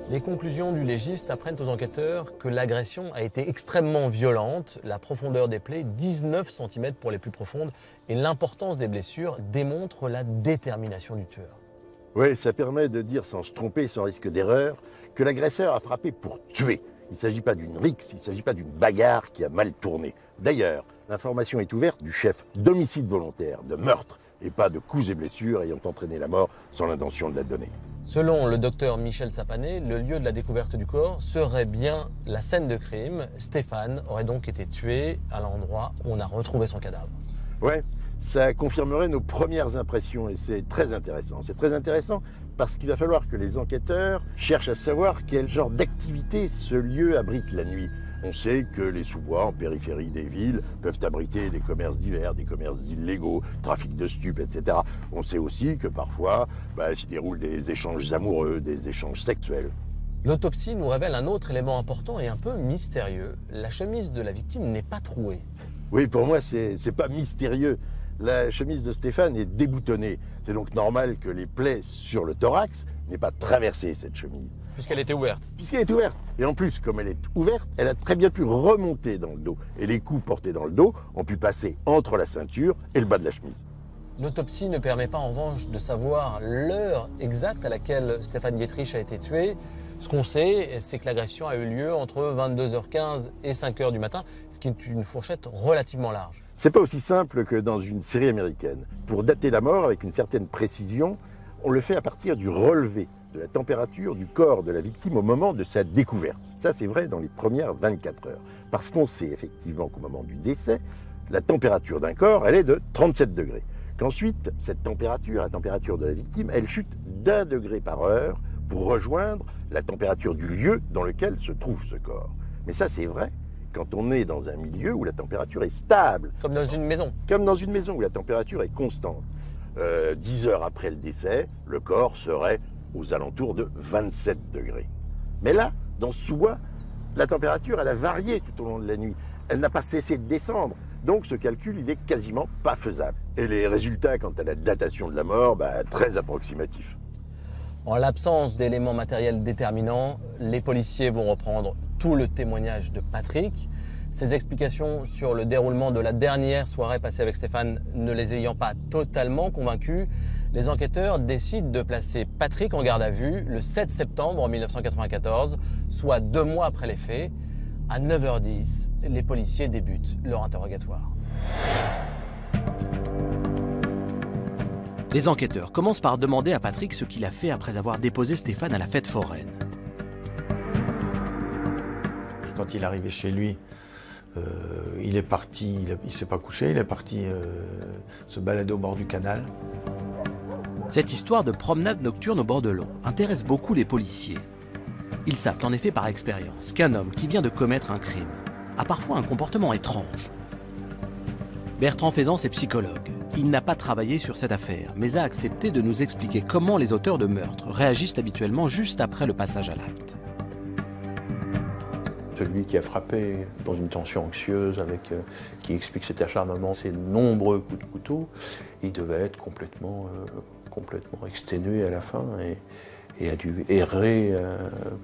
Les conclusions du légiste apprennent aux enquêteurs que l'agression a été extrêmement violente, la profondeur des plaies, 19 cm pour les plus profondes, et l'importance des blessures démontre la détermination du tueur. Oui, ça permet de dire sans se tromper, sans risque d'erreur, que l'agresseur a frappé pour tuer. Il ne s'agit pas d'une rixe, il ne s'agit pas d'une bagarre qui a mal tourné. D'ailleurs, l'information est ouverte du chef d'homicide volontaire, de meurtre, et pas de coups et blessures ayant entraîné la mort sans l'intention de la donner. Selon le docteur Michel Sapanet, le lieu de la découverte du corps serait bien la scène de crime. Stéphane aurait donc été tué à l'endroit où on a retrouvé son cadavre. Ouais, ça confirmerait nos premières impressions et c'est très intéressant. C'est très intéressant parce qu'il va falloir que les enquêteurs cherchent à savoir quel genre d'activité ce lieu abrite la nuit. On sait que les sous-bois en périphérie des villes peuvent abriter des commerces divers, des commerces illégaux, trafic de stupes, etc. On sait aussi que parfois s'y déroulent des échanges amoureux, des échanges sexuels. L'autopsie nous révèle un autre élément important et un peu mystérieux. La chemise de la victime n'est pas trouée. Oui, pour moi, c'est pas mystérieux. La chemise de Stéphane est déboutonnée. C'est donc normal que les plaies sur le thorax n'aient pas traversé cette chemise. Puisqu'elle était ouverte. Puisqu'elle est ouverte. Et en plus, comme elle est ouverte, elle a très bien pu remonter dans le dos. Et les coups portés dans le dos ont pu passer entre la ceinture et le bas de la chemise. L'autopsie ne permet pas en revanche de savoir l'heure exacte à laquelle Stéphane Dietrich a été tué. Ce qu'on sait, c'est que l'agression a eu lieu entre 22h15 et 5h du matin, ce qui est une fourchette relativement large. C'est pas aussi simple que dans une série américaine. Pour dater la mort avec une certaine précision, on le fait à partir du relevé de la température du corps de la victime au moment de sa découverte. Ça, c'est vrai dans les premières 24 heures. Parce qu'on sait effectivement qu'au moment du décès, la température d'un corps, elle est de 37 degrés. Qu'ensuite, cette température, la température de la victime, elle chute d'1 degré par heure pour rejoindre la température du lieu dans lequel se trouve ce corps. Mais ça, c'est vrai quand on est dans un milieu où la température est stable. Comme dans une maison. Comme dans une maison où la température est constante. 10 heures après le décès, le corps serait aux alentours de 27 degrés. Mais là, dans ce sous-bois, la température, elle a varié tout au long de la nuit. Elle n'a pas cessé de descendre. Donc ce calcul, il est quasiment pas faisable. Et les résultats quant à la datation de la mort, très approximatifs. En l'absence d'éléments matériels déterminants, les policiers vont reprendre tout le témoignage de Patrick. Ses explications sur le déroulement de la dernière soirée passée avec Stéphane ne les ayant pas totalement convaincus, les enquêteurs décident de placer Patrick en garde à vue le 7 septembre 1994, soit 2 mois après les faits. À 9h10, les policiers débutent leur interrogatoire. Les enquêteurs commencent par demander à Patrick ce qu'il a fait après avoir déposé Stéphane à la fête foraine. Quand il est arrivé chez lui, il est parti, il ne s'est pas couché, il est parti se balader au bord du canal. Cette histoire de promenade nocturne au bord de l'eau intéresse beaucoup les policiers. Ils savent en effet par expérience qu'un homme qui vient de commettre un crime a parfois un comportement étrange. Bertrand Faisance est psychologue. Il n'a pas travaillé sur cette affaire, mais a accepté de nous expliquer comment les auteurs de meurtres réagissent habituellement juste après le passage à l'acte. Celui qui a frappé dans une tension anxieuse, qui explique cet acharnement, ces nombreux coups de couteau, il devait être complètement exténué à la fin et a dû errer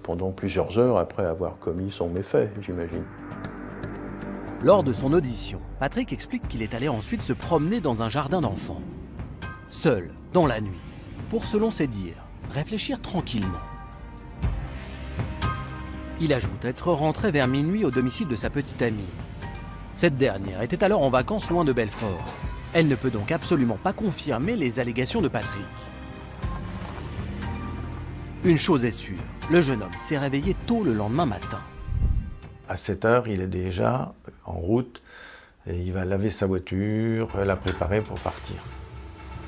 pendant plusieurs heures après avoir commis son méfait, j'imagine. Lors de son audition, Patrick explique qu'il est allé ensuite se promener dans un jardin d'enfants. Seul, dans la nuit, pour, selon ses dires, réfléchir tranquillement. Il ajoute être rentré vers minuit au domicile de sa petite amie. Cette dernière était alors en vacances loin de Belfort. Elle ne peut donc absolument pas confirmer les allégations de Patrick. Une chose est sûre, le jeune homme s'est réveillé tôt le lendemain matin. À 7 heures, il est déjà en route et il va laver sa voiture, la préparer pour partir.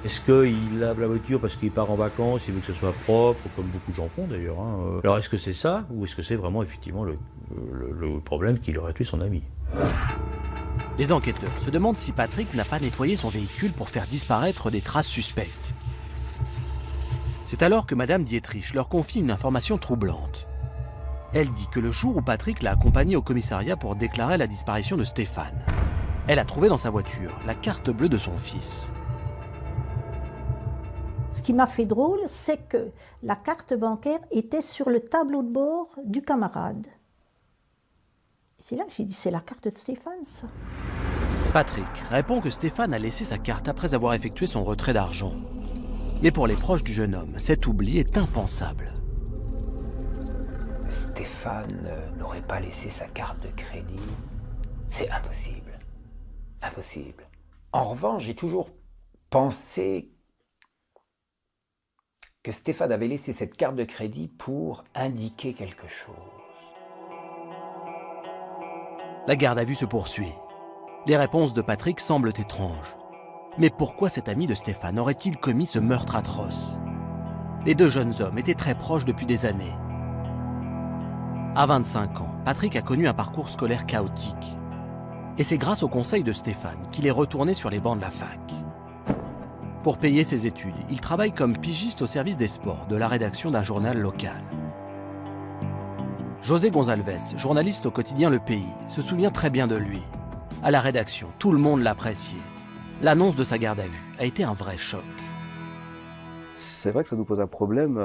Est-ce qu'il lave la voiture parce qu'il part en vacances, il veut que ce soit propre, comme beaucoup de gens font d'ailleurs, hein. Alors est-ce que c'est ça, ou est-ce que c'est vraiment effectivement le problème qu'il aurait tué son ami? Les enquêteurs se demandent si Patrick n'a pas nettoyé son véhicule pour faire disparaître des traces suspectes. C'est alors que Madame Dietrich leur confie une information troublante. Elle dit que le jour où Patrick l'a accompagné au commissariat pour déclarer la disparition de Stéphane, elle a trouvé dans sa voiture la carte bleue de son fils. Ce qui m'a fait drôle, c'est que la carte bancaire était sur le tableau de bord du camarade. C'est là que j'ai dit, c'est la carte de Stéphane, ça. Patrick répond que Stéphane a laissé sa carte après avoir effectué son retrait d'argent. Mais pour les proches du jeune homme, cet oubli est impensable. Stéphane n'aurait pas laissé sa carte de crédit. C'est impossible. Impossible. En revanche, j'ai toujours pensé que Stéphane avait laissé cette carte de crédit pour indiquer quelque chose. La garde à vue se poursuit. Les réponses de Patrick semblent étranges. Mais pourquoi cet ami de Stéphane aurait-il commis ce meurtre atroce? Les deux jeunes hommes étaient très proches depuis des années. À 25 ans, Patrick a connu un parcours scolaire chaotique. Et c'est grâce au conseil de Stéphane qu'il est retourné sur les bancs de la fac. Pour payer ses études, il travaille comme pigiste au service des sports de la rédaction d'un journal local. José Gonzalves, journaliste au quotidien Le Pays, se souvient très bien de lui. À la rédaction, tout le monde l'appréciait. L'annonce de sa garde à vue a été un vrai choc. C'est vrai que ça nous pose un problème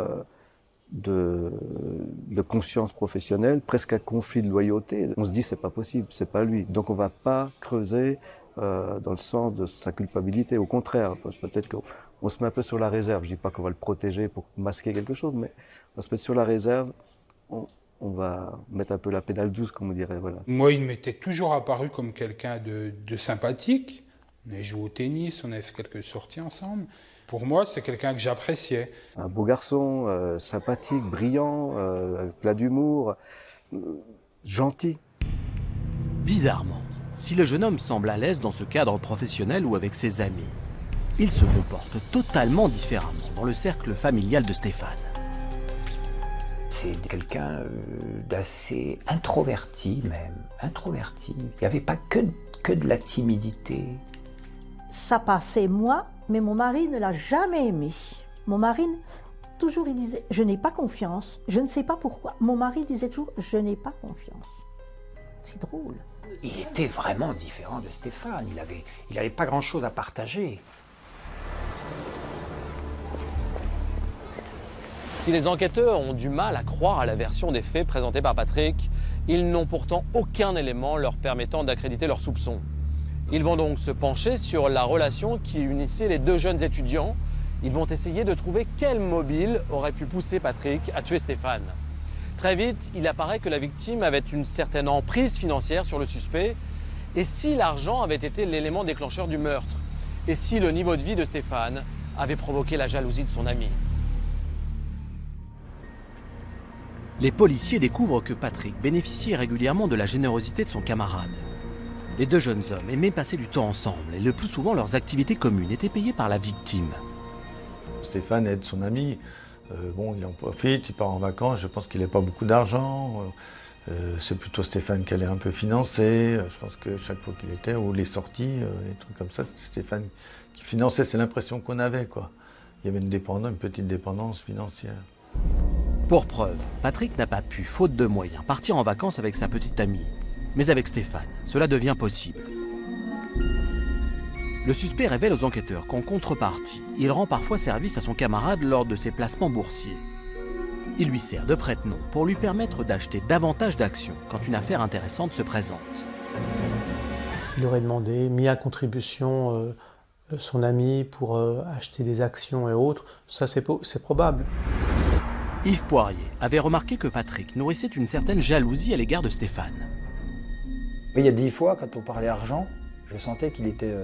de conscience professionnelle, presque un conflit de loyauté. On se dit c'est pas possible, c'est pas lui. Donc on va pas creuser dans le sens de sa culpabilité. Au contraire, parce que peut-être qu'on se met un peu sur la réserve. Je dis pas qu'on va le protéger pour masquer quelque chose, mais on va se mettre sur la réserve. On va mettre un peu la pédale douce, comme on dirait. Voilà. Moi, il m'était toujours apparu comme quelqu'un de sympathique. On avait joué au tennis, on avait fait quelques sorties ensemble. Pour moi, c'est quelqu'un que j'appréciais. Un beau garçon, sympathique, brillant, plein d'humour, gentil. Bizarrement, si le jeune homme semble à l'aise dans ce cadre professionnel ou avec ses amis, il se comporte totalement différemment dans le cercle familial de Stéphane. C'est quelqu'un d'assez introverti même, introverti. Il n'y avait pas que de la timidité. Ça passait moi, mais mon mari ne l'a jamais aimé. Mon mari, toujours il disait, je n'ai pas confiance, je ne sais pas pourquoi. Mon mari disait toujours, je n'ai pas confiance. C'est drôle. Il était vraiment différent de Stéphane, il avait pas grand-chose à partager. Si les enquêteurs ont du mal à croire à la version des faits présentée par Patrick, ils n'ont pourtant aucun élément leur permettant d'accréditer leurs soupçons. Ils vont donc se pencher sur la relation qui unissait les deux jeunes étudiants. Ils vont essayer de trouver quel mobile aurait pu pousser Patrick à tuer Stéphane. Très vite, il apparaît que la victime avait une certaine emprise financière sur le suspect. Et si l'argent avait été l'élément déclencheur du meurtre? Et si le niveau de vie de Stéphane avait provoqué la jalousie de son ami? Les policiers découvrent que Patrick bénéficiait régulièrement de la générosité de son camarade. Les deux jeunes hommes aimaient passer du temps ensemble et le plus souvent leurs activités communes étaient payées par la victime. Stéphane aide son ami, il en profite, il part en vacances, je pense qu'il n'a pas beaucoup d'argent. C'est plutôt Stéphane qui allait un peu financer. Je pense que chaque fois qu'il était, ou les sorties, les trucs comme ça, c'était Stéphane qui finançait. C'est l'impression qu'on avait, quoi. Il y avait une petite dépendance financière. Pour preuve, Patrick n'a pas pu, faute de moyens, partir en vacances avec sa petite amie. Mais avec Stéphane, cela devient possible. Le suspect révèle aux enquêteurs qu'en contrepartie, il rend parfois service à son camarade lors de ses placements boursiers. Il lui sert de prête-nom pour lui permettre d'acheter davantage d'actions quand une affaire intéressante se présente. Il aurait mis à contribution son ami pour acheter des actions et autres. Ça, c'est probable. Yves Poirier avait remarqué que Patrick nourrissait une certaine jalousie à l'égard de Stéphane. Il y a 10 fois, quand on parlait argent, je sentais qu'il était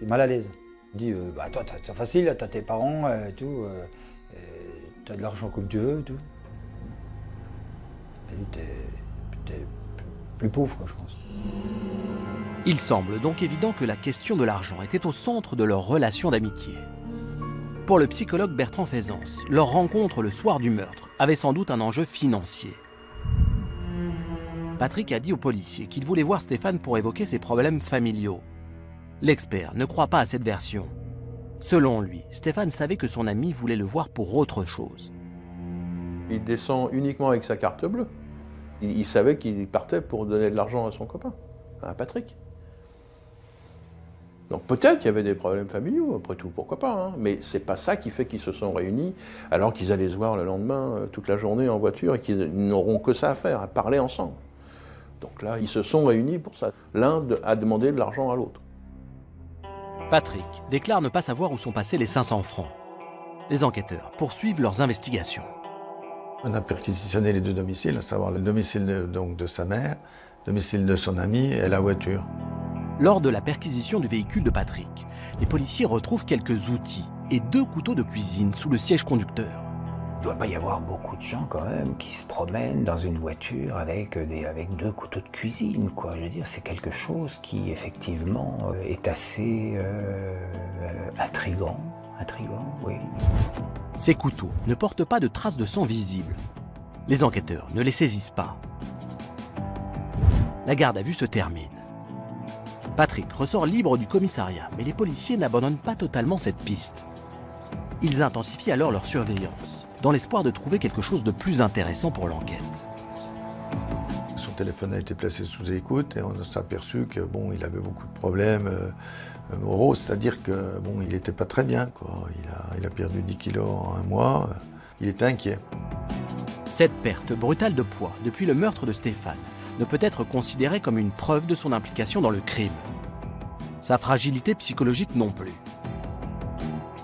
mal à l'aise. Il dit, toi, c'est facile, t'as tes parents, tout, t'as de l'argent comme tu veux, tout. Et lui, t'es plus pauvre, quoi, je pense. Il semble donc évident que la question de l'argent était au centre de leur relation d'amitié. Pour le psychologue Bertrand Faisance, leur rencontre le soir du meurtre avait sans doute un enjeu financier. Patrick a dit aux policiers qu'il voulait voir Stéphane pour évoquer ses problèmes familiaux. L'expert ne croit pas à cette version. Selon lui, Stéphane savait que son ami voulait le voir pour autre chose. Il descend uniquement avec sa carte bleue. Il savait qu'il partait pour donner de l'argent à son copain, à Patrick. Donc peut-être qu'il y avait des problèmes familiaux, après tout, pourquoi pas, hein. Mais c'est pas ça qui fait qu'ils se sont réunis alors qu'ils allaient se voir le lendemain toute la journée en voiture et qu'ils n'auront que ça à faire, à parler ensemble. Donc là, ils se sont réunis pour ça. L'un a demandé de l'argent à l'autre. Patrick déclare ne pas savoir où sont passés les 500 francs. Les enquêteurs poursuivent leurs investigations. On a perquisitionné les deux domiciles, à savoir le domicile de sa mère, le domicile de son ami et la voiture. Lors de la perquisition du véhicule de Patrick, les policiers retrouvent quelques outils et 2 couteaux de cuisine sous le siège conducteur. Il ne doit pas y avoir beaucoup de gens quand même qui se promènent dans une voiture avec 2 couteaux de cuisine, quoi. Je veux dire, c'est quelque chose qui effectivement est assez intriguant, oui. Ces couteaux ne portent pas de traces de sang visibles. Les enquêteurs ne les saisissent pas. La garde à vue se termine. Patrick ressort libre du commissariat, mais les policiers n'abandonnent pas totalement cette piste. Ils intensifient alors leur surveillance, dans l'espoir de trouver quelque chose de plus intéressant pour l'enquête. Son téléphone a été placé sous écoute et on s'est aperçu que il avait beaucoup de problèmes moraux, c'est-à-dire que il n'était pas très bien, quoi. Il a perdu 10 kilos en un mois. il était inquiet. Cette perte brutale de poids depuis le meurtre de Stéphane ne peut être considérée comme une preuve de son implication dans le crime. Sa fragilité psychologique non plus.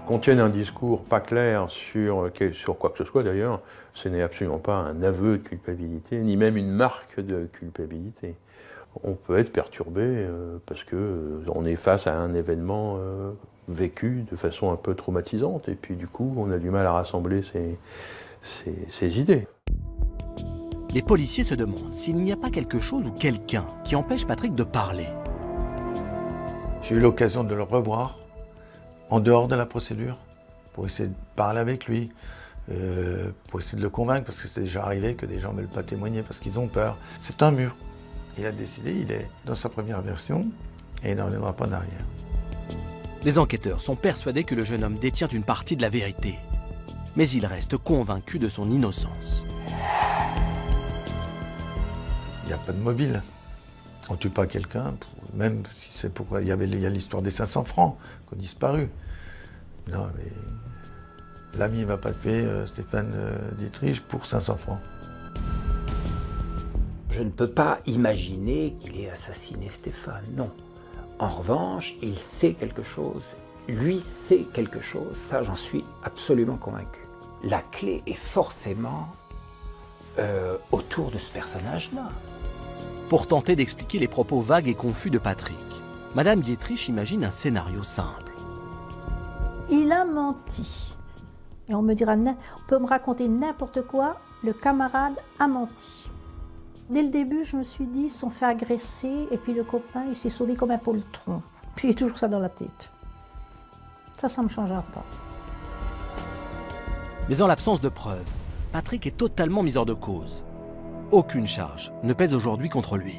Qu'on tienne un discours pas clair sur quoi que ce soit d'ailleurs, ce n'est absolument pas un aveu de culpabilité, ni même une marque de culpabilité. On peut être perturbé parce qu'on est face à un événement vécu de façon un peu traumatisante, et puis du coup on a du mal à rassembler ses idées. Les policiers se demandent s'il n'y a pas quelque chose ou quelqu'un qui empêche Patrick de parler. J'ai eu l'occasion de le revoir en dehors de la procédure pour essayer de parler avec lui, pour essayer de le convaincre, parce que c'est déjà arrivé que des gens ne veulent pas témoigner parce qu'ils ont peur. C'est un mur. Il a décidé, il est dans sa première version et il n'en reviendra pas en arrière. Les enquêteurs sont persuadés que le jeune homme détient une partie de la vérité, mais il reste convaincu de son innocence. Il n'y a pas de mobile. On ne tue pas quelqu'un, même si c'est pour... Il y a l'histoire des 500 francs qui ont disparu. Non, mais l'ami ne va pas tuer Stéphane Dietrich pour 500 francs. Je ne peux pas imaginer qu'il ait assassiné Stéphane, non. En revanche, il sait quelque chose. Lui sait quelque chose, ça j'en suis absolument convaincu. La clé est forcément autour de ce personnage-là. Pour tenter d'expliquer les propos vagues et confus de Patrick, Madame Dietrich imagine un scénario simple. Il a menti. Et on peut me raconter n'importe quoi, le camarade a menti. Dès le début, je me suis dit, ils se sont fait agresser, et puis le copain, il s'est sauvé comme un poltron. Puis il a toujours ça dans la tête. Ça ne me changera pas. Mais en l'absence de preuves, Patrick est totalement mis hors de cause. Aucune charge ne pèse aujourd'hui contre lui.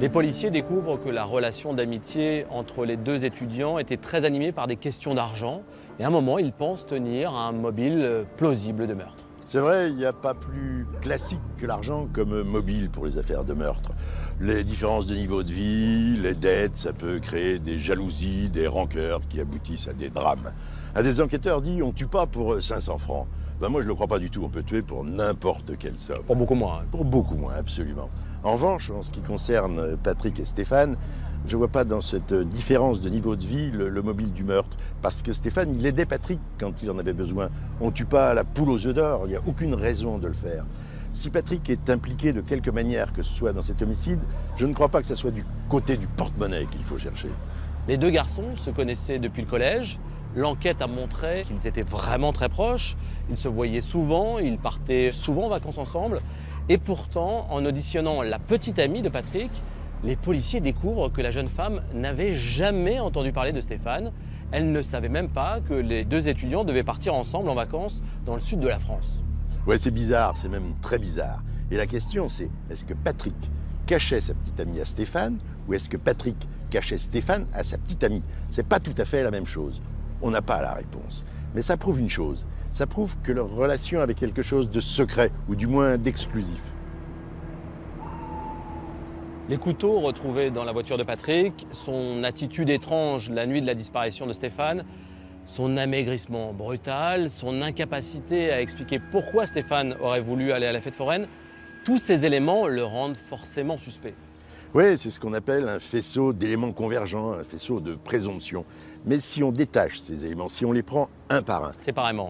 Les policiers découvrent que la relation d'amitié entre les deux étudiants était très animée par des questions d'argent. Et à un moment, ils pensent tenir un mobile plausible de meurtre. C'est vrai, il n'y a pas plus classique que l'argent comme mobile pour les affaires de meurtre. Les différences de niveau de vie, les dettes, ça peut créer des jalousies, des rancœurs qui aboutissent à des drames. Un des enquêteurs dit « on ne tue pas pour 500 francs ». Ben moi, je ne le crois pas du tout. On peut tuer pour n'importe quelle somme. Pour beaucoup moins. Pour beaucoup moins, absolument. En revanche, en ce qui concerne Patrick et Stéphane, je ne vois pas dans cette différence de niveau de vie le mobile du meurtre. Parce que Stéphane, il aidait Patrick quand il en avait besoin. On ne tue pas la poule aux œufs d'or, il n'y a aucune raison de le faire. Si Patrick est impliqué de quelque manière que ce soit dans cet homicide, je ne crois pas que ce soit du côté du porte-monnaie qu'il faut chercher. Les deux garçons se connaissaient depuis le collège. L'enquête a montré qu'ils étaient vraiment très proches. Ils se voyaient souvent, ils partaient souvent en vacances ensemble. Et pourtant, en auditionnant la petite amie de Patrick, les policiers découvrent que la jeune femme n'avait jamais entendu parler de Stéphane. Elle ne savait même pas que les deux étudiants devaient partir ensemble en vacances dans le sud de la France. Ouais, c'est bizarre, c'est même très bizarre. Et la question c'est, est-ce que Patrick cachait sa petite amie à Stéphane ou est-ce que Patrick cachait Stéphane à sa petite amie? C'est pas tout à fait la même chose. On n'a pas la réponse. Mais ça prouve une chose. Ça prouve que leur relation avait quelque chose de secret, ou du moins d'exclusif. Les couteaux retrouvés dans la voiture de Patrick, son attitude étrange la nuit de la disparition de Stéphane, son amaigrissement brutal, son incapacité à expliquer pourquoi Stéphane aurait voulu aller à la fête foraine, tous ces éléments le rendent forcément suspect. Oui, c'est ce qu'on appelle un faisceau d'éléments convergents, un faisceau de présomptions. Mais si on détache ces éléments, si on les prend un par un...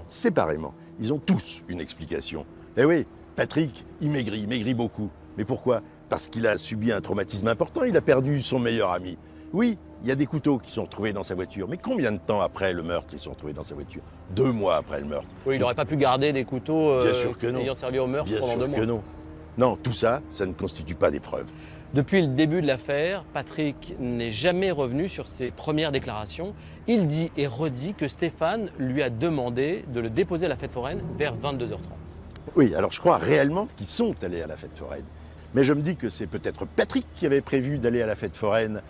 Séparément, ils ont tous une explication. Eh oui, Patrick, il maigrit beaucoup. Mais pourquoi? Parce qu'il a subi un traumatisme important, il a perdu son meilleur ami. Oui, il y a des couteaux qui sont trouvés dans sa voiture. Mais combien de temps après le meurtre ils sont trouvés dans sa voiture? 2 mois après le meurtre. Oui, il n'aurait pas pu garder des couteaux ayant servi au meurtre pendant 2 mois. Bien sûr que non. Non, tout ça, ça ne constitue pas des preuves. Depuis le début de l'affaire, Patrick n'est jamais revenu sur ses premières déclarations. Il dit et redit que Stéphane lui a demandé de le déposer à la fête foraine vers 22h30. Oui, alors je crois réellement qu'ils sont allés à la fête foraine. Mais je me dis que c'est peut-être Patrick qui avait prévu d'aller à la fête foraine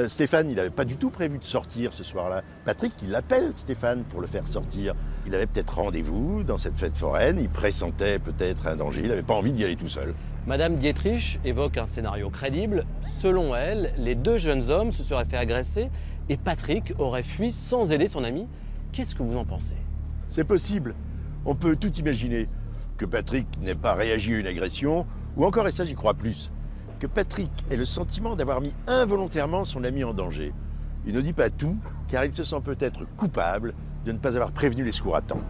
Stéphane, il n'avait pas du tout prévu de sortir ce soir-là. Patrick, il appelle Stéphane pour le faire sortir. Il avait peut-être rendez-vous dans cette fête foraine, il pressentait peut-être un danger, il n'avait pas envie d'y aller tout seul. Madame Dietrich évoque un scénario crédible. Selon elle, les deux jeunes hommes se seraient fait agresser et Patrick aurait fui sans aider son ami. Qu'est-ce que vous en pensez? C'est possible. On peut tout imaginer. Que Patrick n'ait pas réagi à une agression, ou encore, et ça j'y crois plus, que Patrick ait le sentiment d'avoir mis involontairement son ami en danger. Il ne dit pas tout, car il se sent peut-être coupable de ne pas avoir prévenu les secours à temps.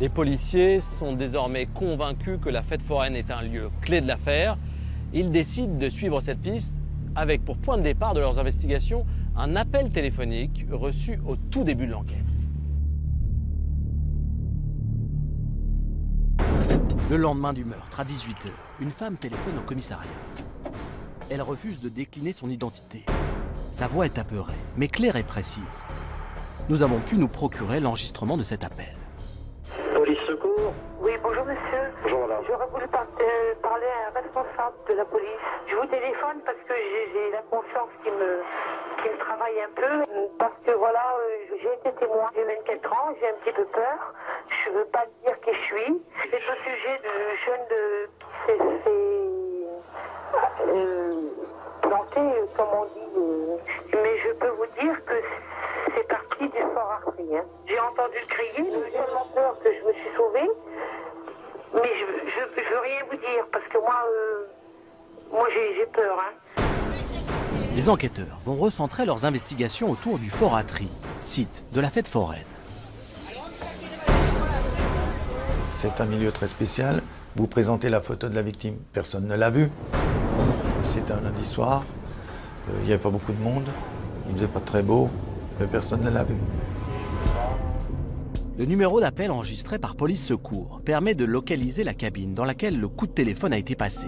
Les policiers sont désormais convaincus que la fête foraine est un lieu clé de l'affaire. Ils décident de suivre cette piste avec pour point de départ de leurs investigations un appel téléphonique reçu au tout début de l'enquête. Le lendemain du meurtre, à 18h, une femme téléphone au commissariat. Elle refuse de décliner son identité. Sa voix est apeurée, mais claire et précise. Nous avons pu nous procurer l'enregistrement de cet appel. Police secours. Oui, bonjour monsieur. Bonjour madame. J'aurais voulu parler à un responsable de la police. Je vous téléphone parce que j'ai la conscience qui me travaille un peu. Parce que voilà, j'ai été témoin. J'ai 24 ans, j'ai un petit peu peur. Je veux pas dire qui je suis. C'est au sujet de jeune qui s'est fait planter, comme on dit. Mais je peux vous dire que c'est parti du fort Artry. Hein. J'ai entendu crier, j'ai eu tellement peur que je me suis sauvée. Mais je veux rien vous dire parce que moi j'ai peur. Hein. Les enquêteurs vont recentrer leurs investigations autour du fort Artry, site de la fête foraine. C'est un milieu très spécial. Vous présentez la photo de la victime, personne ne l'a vue. C'était un lundi soir, il n'y avait pas beaucoup de monde, il ne faisait pas très beau, mais personne ne l'a vue. Le numéro d'appel enregistré par Police Secours permet de localiser la cabine dans laquelle le coup de téléphone a été passé.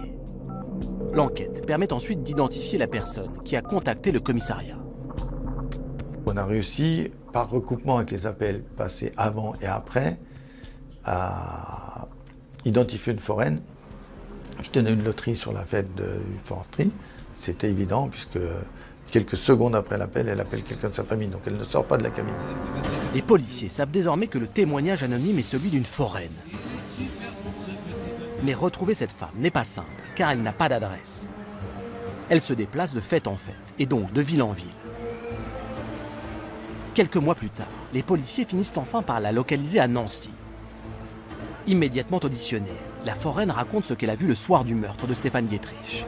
L'enquête permet ensuite d'identifier la personne qui a contacté le commissariat. On a réussi, par recoupement avec les appels passés avant et après, à identifier une foraine qui tenait une loterie sur la fête du Fort Artry. C'était évident puisque quelques secondes après l'appel, elle appelle quelqu'un de sa famille, donc elle ne sort pas de la cabine. Les policiers savent désormais que le témoignage anonyme est celui d'une foraine. Mais retrouver cette femme n'est pas simple, car elle n'a pas d'adresse. Elle se déplace de fête en fête, et donc de ville en ville. Quelques mois plus tard, les policiers finissent enfin par la localiser à Nancy. Immédiatement auditionnée, la foraine raconte ce qu'elle a vu le soir du meurtre de Stéphane Dietrich.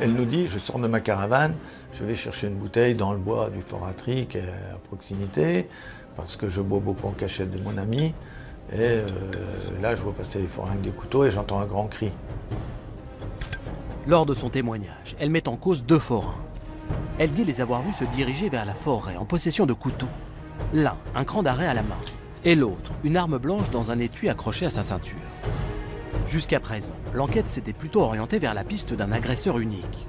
Elle nous dit, je sors de ma caravane, je vais chercher une bouteille dans le bois du Fort Artry qui est à proximité, parce que je bois beaucoup en cachette de mon ami, et là je vois passer les forains avec des couteaux et j'entends un grand cri. Lors de son témoignage, elle met en cause 2 forains. Elle dit les avoir vus se diriger vers la forêt en possession de couteaux. L'un, un cran d'arrêt à la main, et l'autre, une arme blanche dans un étui accroché à sa ceinture. Jusqu'à présent, l'enquête s'était plutôt orientée vers la piste d'un agresseur unique.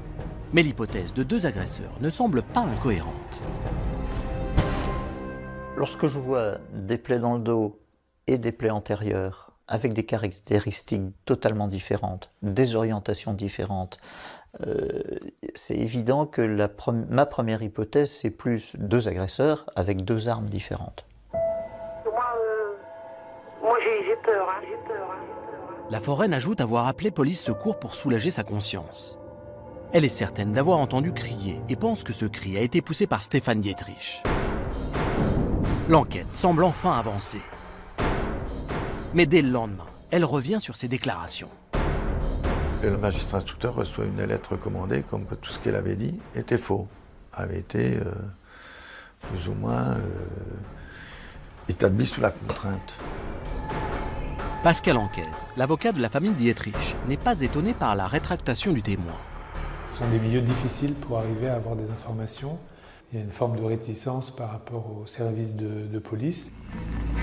Mais l'hypothèse de 2 agresseurs ne semble pas incohérente. Lorsque je vois des plaies dans le dos et des plaies antérieures, avec des caractéristiques totalement différentes, des orientations différentes, c'est évident que ma première hypothèse, c'est plus 2 agresseurs avec 2 armes différentes. Moi j'ai peur, hein, j'ai peur. La foraine ajoute avoir appelé Police Secours pour soulager sa conscience. Elle est certaine d'avoir entendu crier et pense que ce cri a été poussé par Stéphane Dietrich. L'enquête semble enfin avancer. Mais dès le lendemain, elle revient sur ses déclarations. Le magistrat instructeur reçoit une lettre recommandée comme que tout ce qu'elle avait dit était faux, avait été plus ou moins établi sous la contrainte. Pascal Anquez, l'avocat de la famille Dietrich, n'est pas étonné par la rétractation du témoin. Ce sont des milieux difficiles pour arriver à avoir des informations. Il y a une forme de réticence par rapport aux services de police.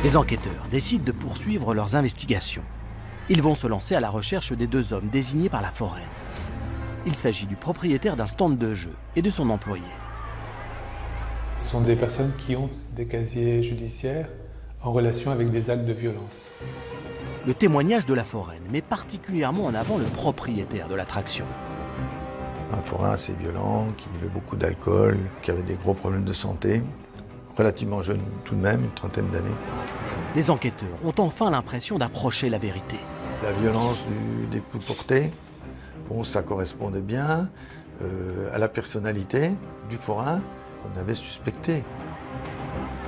Les enquêteurs décident de poursuivre leurs investigations. Ils vont se lancer à la recherche des 2 hommes désignés par la foraine. Il s'agit du propriétaire d'un stand de jeu et de son employé. Ce sont des personnes qui ont des casiers judiciaires en relation avec des actes de violence. Le témoignage de la foraine met particulièrement en avant le propriétaire de l'attraction. Un forain assez violent, qui buvait beaucoup d'alcool, qui avait des gros problèmes de santé, relativement jeune tout de même, une trentaine d'années. Les enquêteurs ont enfin l'impression d'approcher la vérité. La violence des coups portés, bon, ça correspondait bien à la personnalité du forain qu'on avait suspecté.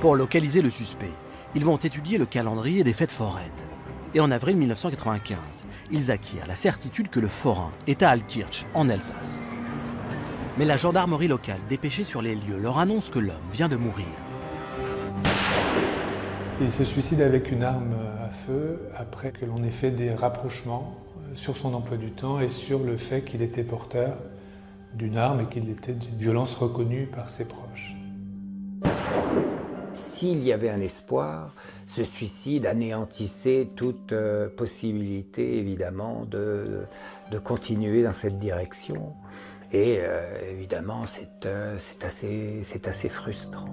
Pour localiser le suspect, ils vont étudier le calendrier des fêtes foraines. Et en avril 1995, ils acquièrent la certitude que le forain est à Altkirch, en Alsace. Mais la gendarmerie locale, dépêchée sur les lieux, leur annonce que l'homme vient de mourir. Il se suicide avec une arme à feu après que l'on ait fait des rapprochements sur son emploi du temps et sur le fait qu'il était porteur d'une arme et qu'il était d'une violence reconnue par ses proches. S'il y avait un espoir, ce suicide anéantissait toute possibilité, évidemment, de continuer dans cette direction. Et évidemment, c'est assez frustrant.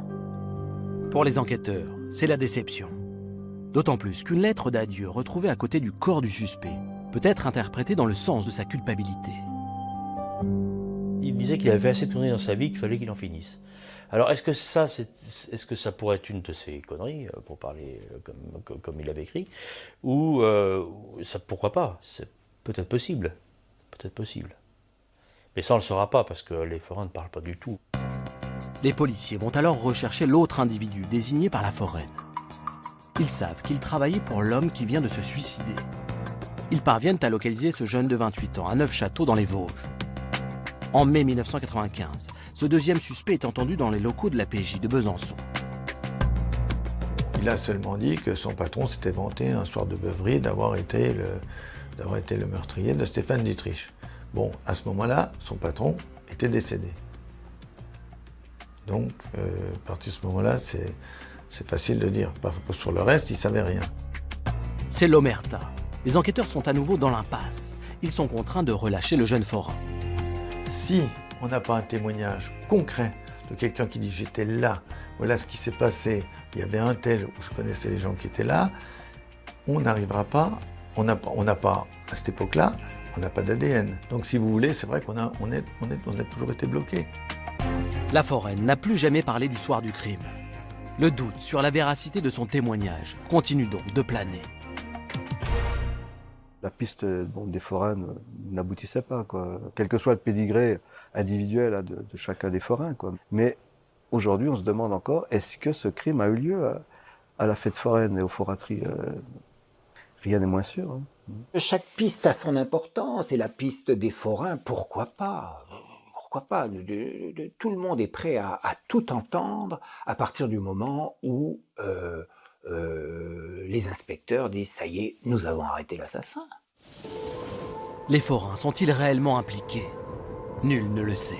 Pour les enquêteurs, c'est la déception. D'autant plus qu'une lettre d'adieu retrouvée à côté du corps du suspect peut être interprétée dans le sens de sa culpabilité. Il disait qu'il avait fait assez de conneries dans sa vie qu'il fallait qu'il en finisse. Alors est-ce que ça pourrait être une de ces conneries, pour parler comme il l'avait écrit, ou pourquoi pas, c'est peut-être possible. Mais ça on ne le saura pas parce que les forains ne parlent pas du tout. Les policiers vont alors rechercher l'autre individu désigné par la foraine. Ils savent qu'il travaillait pour l'homme qui vient de se suicider. Ils parviennent à localiser ce jeune de 28 ans à Neufchâteau dans les Vosges. En mai 1995, ce deuxième suspect est entendu dans les locaux de la PJ de Besançon. Il a seulement dit que son patron s'était vanté un soir de beuverie d'avoir été le meurtrier de Stéphane Dietrich. Bon, à ce moment-là, son patron était décédé. Donc, à partir de ce moment-là, c'est facile de dire. Sur le reste, il ne savait rien. C'est l'omerta. Les enquêteurs sont à nouveau dans l'impasse. Ils sont contraints de relâcher le jeune forain. Si on n'a pas un témoignage concret de quelqu'un qui dit « j'étais là, voilà ce qui s'est passé, il y avait un tel où je connaissais les gens qui étaient là », on n'arrivera pas, on n'a pas, à cette époque-là, on n'a pas d'ADN. Donc si vous voulez, c'est vrai qu'on a toujours été bloqué. La foraine n'a plus jamais parlé du soir du crime. Le doute sur la véracité de son témoignage continue donc de planer. La piste des forains n'aboutissait pas, quoi. Quel que soit le pédigré individuel de chacun des forains, quoi. Mais aujourd'hui, on se demande encore, est-ce que ce crime a eu lieu à la fête foraine et aux forateries? Rien n'est moins sûr. Hein. Chaque piste a son importance, et la piste des forains, pourquoi pas? Pourquoi pas? Tout le monde est prêt à tout entendre à partir du moment où les inspecteurs disent « ça y est, nous avons arrêté l'assassin ». Les forains sont-ils réellement impliqués? Nul ne le sait.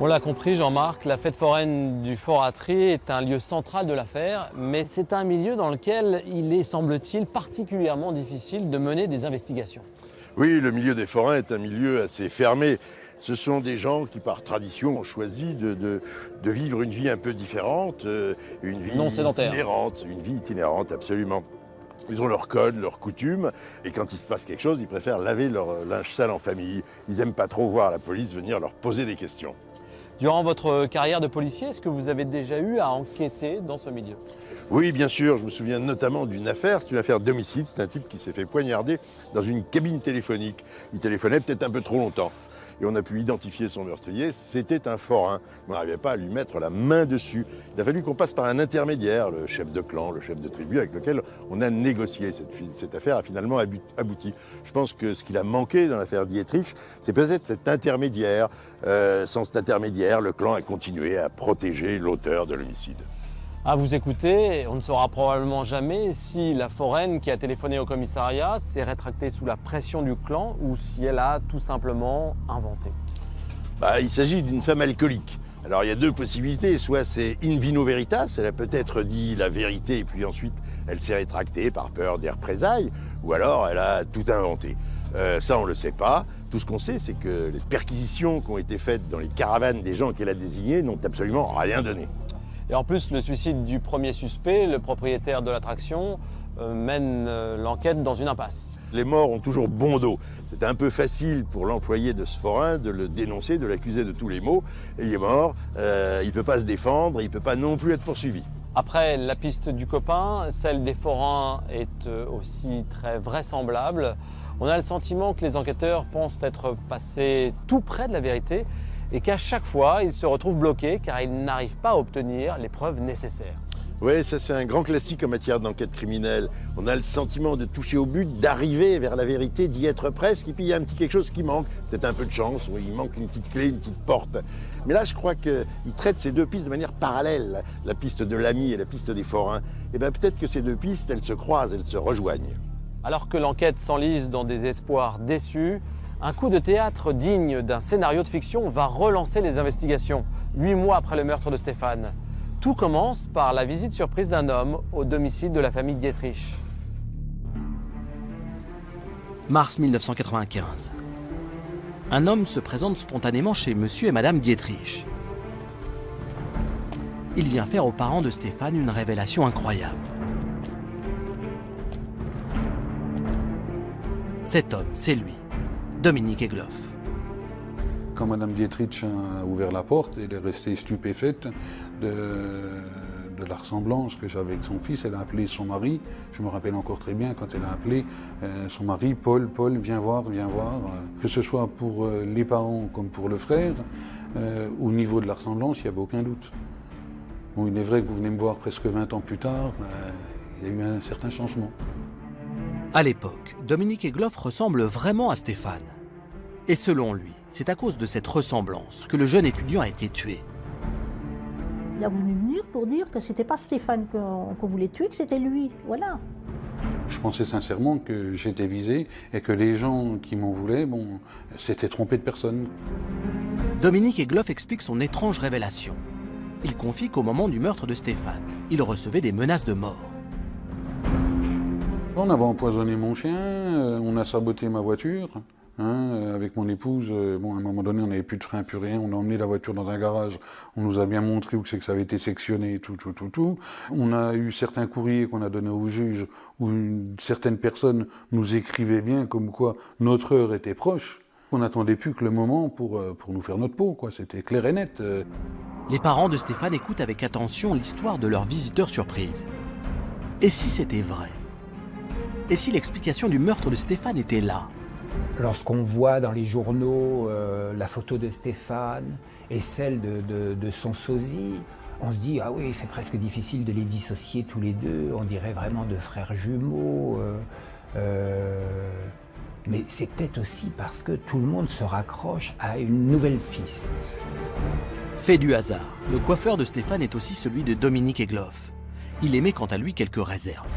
On l'a compris, Jean-Marc, la fête foraine du Foratry est un lieu central de l'affaire, mais c'est un milieu dans lequel il est, semble-t-il, particulièrement difficile de mener des investigations. Oui, le milieu des forains est un milieu assez fermé. Ce sont des gens qui, par tradition, ont choisi de vivre une vie un peu différente, une vie non sédentaire. Une vie itinérante, absolument. Ils ont leurs codes, leurs coutumes, et quand il se passe quelque chose, ils préfèrent laver leur linge sale en famille. Ils n'aiment pas trop voir la police venir leur poser des questions. Durant votre carrière de policier, est-ce que vous avez déjà eu à enquêter dans ce milieu? Oui, bien sûr. Je me souviens notamment d'une affaire. C'est une affaire d'homicide. C'est un type qui s'est fait poignarder dans une cabine téléphonique. Il téléphonait peut-être un peu trop longtemps. Et on a pu identifier son meurtrier. C'était un forain. On n'arrivait pas à lui mettre la main dessus. Il a fallu qu'on passe par un intermédiaire, le chef de clan, le chef de tribu, avec lequel on a négocié. Cette affaire a finalement abouti. Je pense que ce qu'il a manqué dans l'affaire Dietrich, c'est peut-être cet intermédiaire. Sans cet intermédiaire, le clan a continué à protéger l'auteur de l'homicide. À vous écouter, on ne saura probablement jamais si la foraine qui a téléphoné au commissariat s'est rétractée sous la pression du clan ou si elle a tout simplement inventé. Il s'agit d'une femme alcoolique. Alors il y a deux possibilités, soit c'est in vino veritas, elle a peut-être dit la vérité et puis ensuite elle s'est rétractée par peur des représailles, ou alors elle a tout inventé. Ça on ne le sait pas. Tout ce qu'on sait, c'est que les perquisitions qui ont été faites dans les caravanes des gens qu'elle a désignés n'ont absolument rien donné. Et en plus, le suicide du premier suspect, le propriétaire de l'attraction, mène l'enquête dans une impasse. Les morts ont toujours bon dos. C'était un peu facile pour l'employé de ce forain de le dénoncer, de l'accuser de tous les maux. Et il est mort, il ne peut pas se défendre, il ne peut pas non plus être poursuivi. Après la piste du copain, celle des forains est aussi très vraisemblable. On a le sentiment que les enquêteurs pensent être passés tout près de la vérité et qu'à chaque fois, ils se retrouvent bloqués car ils n'arrivent pas à obtenir les preuves nécessaires. Oui, ça c'est un grand classique en matière d'enquête criminelle. On a le sentiment de toucher au but, d'arriver vers la vérité, d'y être presque, et puis il y a un petit quelque chose qui manque. Peut-être un peu de chance, oui, il manque une petite clé, une petite porte. Mais là, je crois qu'il traite ces deux pistes de manière parallèle, la piste de l'ami et la piste des forains. Et bien peut-être que ces deux pistes, elles se croisent, elles se rejoignent. Alors que l'enquête s'enlise dans des espoirs déçus, un coup de théâtre digne d'un scénario de fiction va relancer les investigations, 8 mois après le meurtre de Stéphane. Tout commence par la visite surprise d'un homme au domicile de la famille Dietrich. Mars 1995. Un homme se présente spontanément chez monsieur et madame Dietrich. Il vient faire aux parents de Stéphane une révélation incroyable. Cet homme, c'est lui, Dominique Egloff. Quand Madame Dietrich a ouvert la porte, elle est restée stupéfaite de la ressemblance que j'avais avec son fils. Elle a appelé son mari, je me rappelle encore très bien quand elle a appelé son mari, Paul, viens voir. Que ce soit pour les parents comme pour le frère, au niveau de la ressemblance, il n'y avait aucun doute. Bon, il est vrai que vous venez me voir presque 20 ans plus tard, il y a eu un certain changement. À l'époque, Dominique Egloff ressemble vraiment à Stéphane. Et selon lui, c'est à cause de cette ressemblance que le jeune étudiant a été tué. Il a voulu venir pour dire que c'était pas Stéphane qu'on voulait tuer, que c'était lui. Voilà. Je pensais sincèrement que j'étais visé et que les gens qui m'en voulaient, s'étaient trompés de personne. Dominique Egloff explique son étrange révélation. Il confie qu'au moment du meurtre de Stéphane, il recevait des menaces de mort. On avait empoisonné mon chien, on a saboté ma voiture. Avec mon épouse, à un moment donné, on n'avait plus de frein, plus rien. On a emmené la voiture dans un garage. On nous a bien montré où c'est que ça avait été sectionné, tout. On a eu certains courriers qu'on a donnés au juge où certaines personnes nous écrivaient bien comme quoi notre heure était proche. On n'attendait plus que le moment pour nous faire notre peau, quoi. C'était clair et net. Les parents de Stéphane écoutent avec attention l'histoire de leur visiteur surprise. Et si c'était vrai? Et si l'explication du meurtre de Stéphane était là? Lorsqu'on voit dans les journaux la photo de Stéphane et celle de son sosie, on se dit « Ah oui, c'est presque difficile de les dissocier tous les deux, on dirait vraiment deux frères jumeaux. » Mais c'est peut-être aussi parce que tout le monde se raccroche à une nouvelle piste. Fait du hasard, le coiffeur de Stéphane est aussi celui de Dominique Egloff. Il émet quant à lui quelques réserves.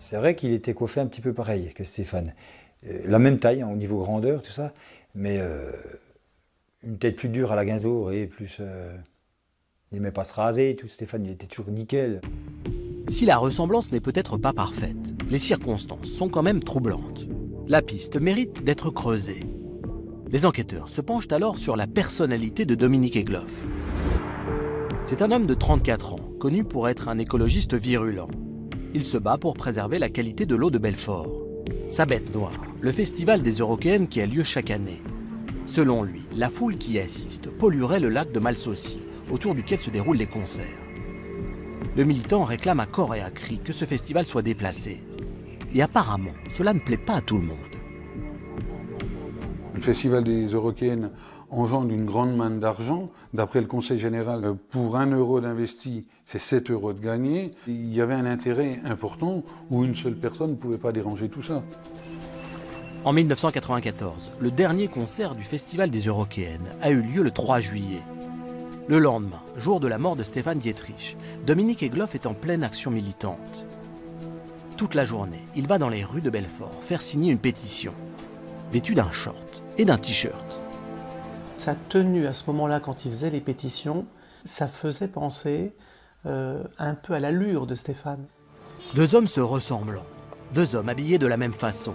C'est vrai qu'il était coiffé un petit peu pareil que Stéphane. La même taille, au niveau grandeur, tout ça, mais une tête plus dure à la Gainsbourg et plus... il n'aimait pas se raser, tout. Stéphane, il était toujours nickel. Si la ressemblance n'est peut-être pas parfaite, les circonstances sont quand même troublantes. La piste mérite d'être creusée. Les enquêteurs se penchent alors sur la personnalité de Dominique Egloff. C'est un homme de 34 ans, connu pour être un écologiste virulent. Il se bat pour préserver la qualité de l'eau de Belfort. Sa bête noire, le festival des Eurockéennes qui a lieu chaque année. Selon lui, la foule qui y assiste polluerait le lac de Malsaucy, autour duquel se déroulent les concerts. Le militant réclame à corps et à cri que ce festival soit déplacé. Et apparemment, cela ne plaît pas à tout le monde. Le festival des Eurockéennes engendre une grande manne d'argent. D'après le Conseil général, pour 1 euro d'investi, c'est 7 euros de gagné. Il y avait un intérêt important où une seule personne ne pouvait pas déranger tout ça. En 1994, le dernier concert du Festival des Eurockéennes a eu lieu le 3 juillet. Le lendemain, jour de la mort de Stéphane Dietrich, Dominique Egloff est en pleine action militante. Toute la journée, il va dans les rues de Belfort faire signer une pétition, vêtu d'un short et d'un t-shirt. Sa tenue à ce moment-là, quand il faisait les pétitions, ça faisait penser un peu à l'allure de Stéphane. 2 hommes se ressemblant, 2 hommes habillés de la même façon.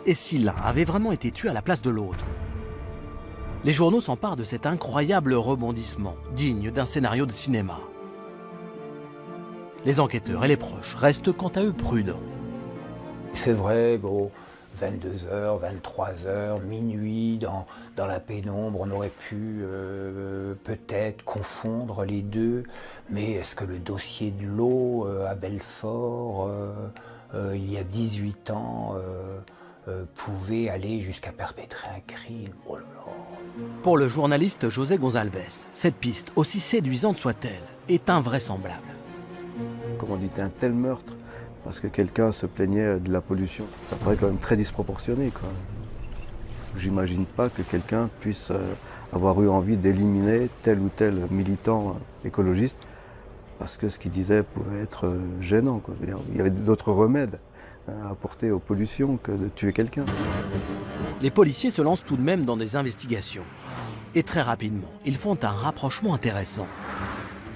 Et si l'un avait vraiment été tué à la place de l'autre? Les journaux s'emparent de cet incroyable rebondissement, digne d'un scénario de cinéma. Les enquêteurs et les proches restent quant à eux prudents. C'est vrai, 22h, 23h, minuit, dans la pénombre, on aurait pu peut-être confondre les deux, mais est-ce que le dossier de l'eau à Belfort, il y a 18 ans, pouvait aller jusqu'à perpétrer un crime? Oh là là. Pour le journaliste José Gonzalves, cette piste, aussi séduisante soit-elle, est invraisemblable. Comment on dit, un tel meurtre parce que quelqu'un se plaignait de la pollution, ça paraît quand même très disproportionné, quoi. J'imagine pas que quelqu'un puisse avoir eu envie d'éliminer tel ou tel militant écologiste parce que ce qu'il disait pouvait être gênant, quoi. Il y avait d'autres remèdes à apporter aux pollutions que de tuer quelqu'un. Les policiers se lancent tout de même dans des investigations. Et très rapidement, ils font un rapprochement intéressant.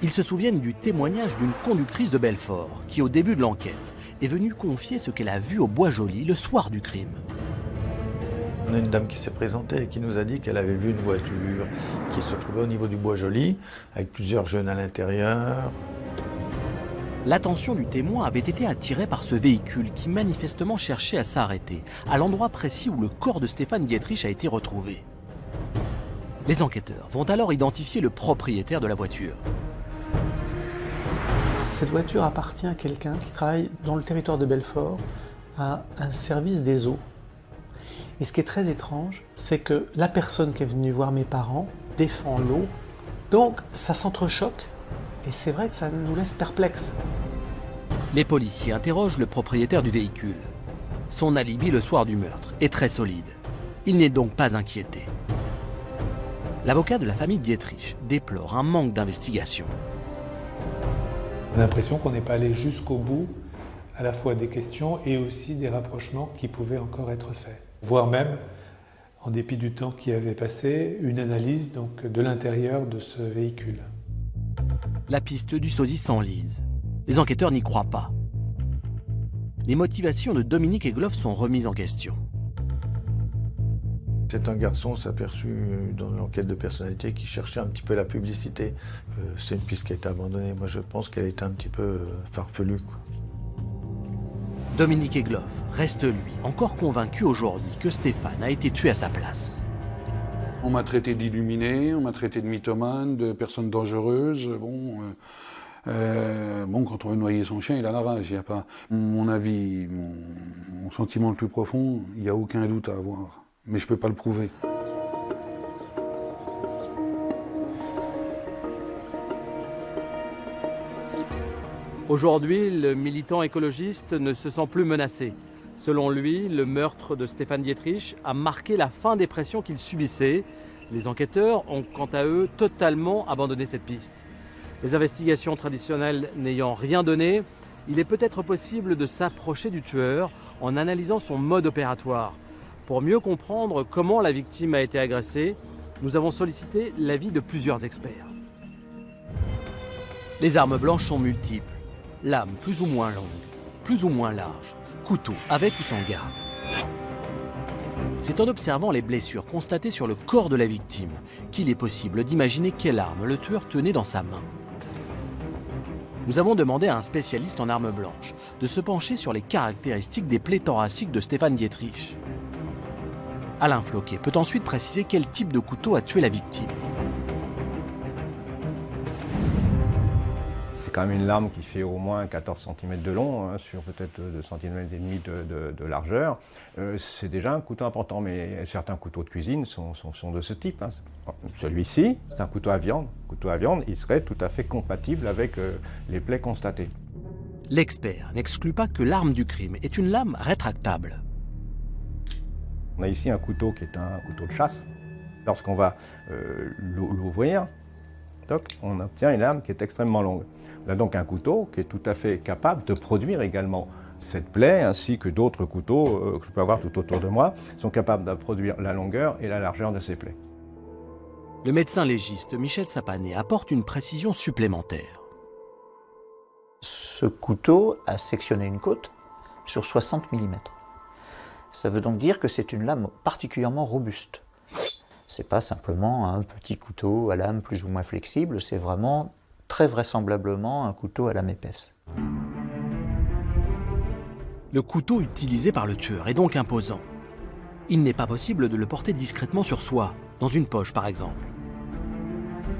Ils se souviennent du témoignage d'une conductrice de Belfort qui, au début de l'enquête, est venue confier ce qu'elle a vu au Bois-Joli le soir du crime. On a une dame qui s'est présentée et qui nous a dit qu'elle avait vu une voiture qui se trouvait au niveau du Bois-Joli, avec plusieurs jeunes à l'intérieur. L'attention du témoin avait été attirée par ce véhicule qui manifestement cherchait à s'arrêter, à l'endroit précis où le corps de Stéphane Dietrich a été retrouvé. Les enquêteurs vont alors identifier le propriétaire de la voiture. Cette voiture appartient à quelqu'un qui travaille dans le territoire de Belfort à un service des eaux. Et ce qui est très étrange, c'est que la personne qui est venue voir mes parents défend l'eau, donc ça s'entrechoque et c'est vrai que ça nous laisse perplexes. Les policiers interrogent le propriétaire du véhicule. Son alibi le soir du meurtre est très solide. Il n'est donc pas inquiété. L'avocat de la famille Dietrich déplore un manque d'investigation. On a l'impression qu'on n'est pas allé jusqu'au bout, à la fois des questions et aussi des rapprochements qui pouvaient encore être faits. Voire même, en dépit du temps qui avait passé, une analyse donc, de l'intérieur de ce véhicule. La piste du sosie s'enlise. Les enquêteurs n'y croient pas. Les motivations de Dominique Egloff sont remises en question. C'est un garçon, s'est aperçu dans l'enquête de personnalité qui cherchait un petit peu la publicité. C'est une piste qui a été abandonnée. Moi, je pense qu'elle était un petit peu farfelue, quoi. Dominique Egloff reste, lui, encore convaincu aujourd'hui que Stéphane a été tué à sa place. On m'a traité d'illuminé, on m'a traité de mythomane, de personne dangereuse. Quand on veut noyer son chien, il a la rage. Il y a pas... Mon avis, mon sentiment le plus profond, il n'y a aucun doute à avoir. Mais je ne peux pas le prouver. Aujourd'hui, le militant écologiste ne se sent plus menacé. Selon lui, le meurtre de Stéphane Dietrich a marqué la fin des pressions qu'il subissait. Les enquêteurs ont quant à eux totalement abandonné cette piste. Les investigations traditionnelles n'ayant rien donné, il est peut-être possible de s'approcher du tueur en analysant son mode opératoire. Pour mieux comprendre comment la victime a été agressée, nous avons sollicité l'avis de plusieurs experts. Les armes blanches sont multiples. Lame plus ou moins longue, plus ou moins large, couteau avec ou sans garde. C'est en observant les blessures constatées sur le corps de la victime qu'il est possible d'imaginer quelle arme le tueur tenait dans sa main. Nous avons demandé à un spécialiste en armes blanches de se pencher sur les caractéristiques des plaies thoraciques de Stéphane Dietrich. Alain Floquet peut ensuite préciser quel type de couteau a tué la victime. C'est quand même une lame qui fait au moins 14 cm de long, sur peut-être 2,5 cm de largeur. C'est déjà un couteau important, mais certains couteaux de cuisine sont de ce type. Celui-ci, c'est un couteau à viande. Couteau à viande, il serait tout à fait compatible avec les plaies constatées. L'expert n'exclut pas que l'arme du crime est une lame rétractable. On a ici un couteau qui est un couteau de chasse. Lorsqu'on va l'ouvrir, on obtient une lame qui est extrêmement longue. On a donc un couteau qui est tout à fait capable de produire également cette plaie, ainsi que d'autres couteaux que je peux avoir tout autour de moi, sont capables de produire la longueur et la largeur de ces plaies. Le médecin légiste Michel Sapané apporte une précision supplémentaire. Ce couteau a sectionné une côte sur 60 mm. Ça veut donc dire que c'est une lame particulièrement robuste. C'est pas simplement un petit couteau à lame plus ou moins flexible, c'est vraiment très vraisemblablement un couteau à lame épaisse. Le couteau utilisé par le tueur est donc imposant. Il n'est pas possible de le porter discrètement sur soi, dans une poche par exemple.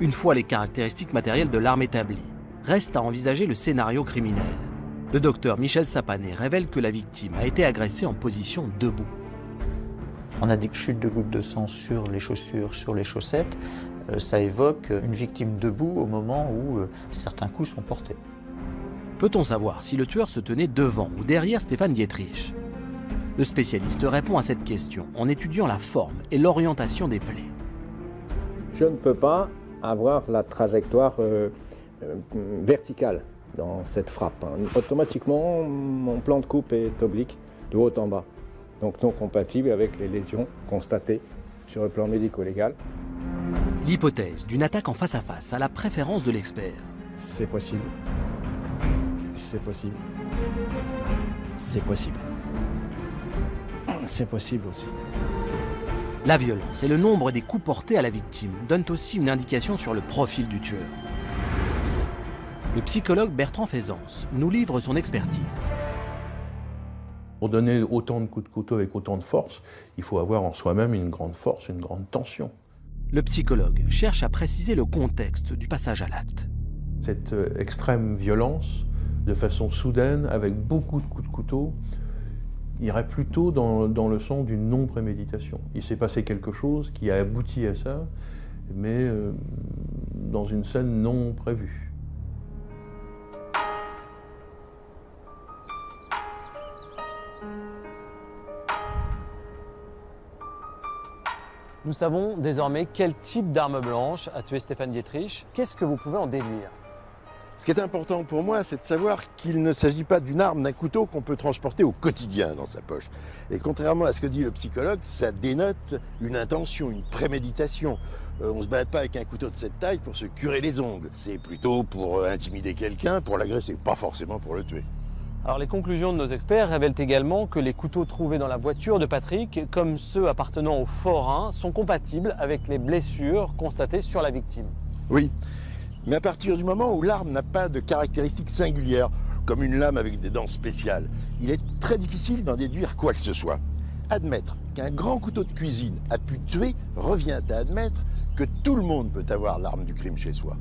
Une fois les caractéristiques matérielles de l'arme établies, reste à envisager le scénario criminel. Le docteur Michel Sapanet révèle que la victime a été agressée en position debout. On a des chutes de gouttes de sang sur les chaussures, sur les chaussettes. Ça évoque une victime debout au moment où certains coups sont portés. Peut-on savoir si le tueur se tenait devant ou derrière Stéphane Dietrich? Le spécialiste répond à cette question en étudiant la forme et l'orientation des plaies. Je ne peux pas avoir la trajectoire verticale dans cette frappe. Automatiquement, mon plan de coupe est oblique, de haut en bas. Donc non compatible avec les lésions constatées sur le plan médico-légal. L'hypothèse d'une attaque en face à face a la préférence de l'expert. C'est possible. C'est possible. C'est possible. C'est possible aussi. La violence et le nombre des coups portés à la victime donnent aussi une indication sur le profil du tueur. Le psychologue Bertrand Faisance nous livre son expertise. Pour donner autant de coups de couteau avec autant de force, il faut avoir en soi-même une grande force, une grande tension. Le psychologue cherche à préciser le contexte du passage à l'acte. Cette extrême violence, de façon soudaine, avec beaucoup de coups de couteau, irait plutôt dans le sens d'une non-préméditation. Il s'est passé quelque chose qui a abouti à ça, mais dans une scène non prévue. Nous savons désormais quel type d'arme blanche a tué Stéphane Dietrich. Qu'est-ce que vous pouvez en déduire? Ce qui est important pour moi, c'est de savoir qu'il ne s'agit pas d'une arme, d'un couteau qu'on peut transporter au quotidien dans sa poche. Et contrairement à ce que dit le psychologue, ça dénote une intention, une préméditation. On ne se balade pas avec un couteau de cette taille pour se curer les ongles. C'est plutôt pour intimider quelqu'un, pour l'agresser, pas forcément pour le tuer. Alors les conclusions de nos experts révèlent également que les couteaux trouvés dans la voiture de Patrick, comme ceux appartenant au forain, sont compatibles avec les blessures constatées sur la victime. Oui, mais à partir du moment où l'arme n'a pas de caractéristiques singulières, comme une lame avec des dents spéciales, il est très difficile d'en déduire quoi que ce soit. Admettre qu'un grand couteau de cuisine a pu tuer revient à admettre que tout le monde peut avoir l'arme du crime chez soi.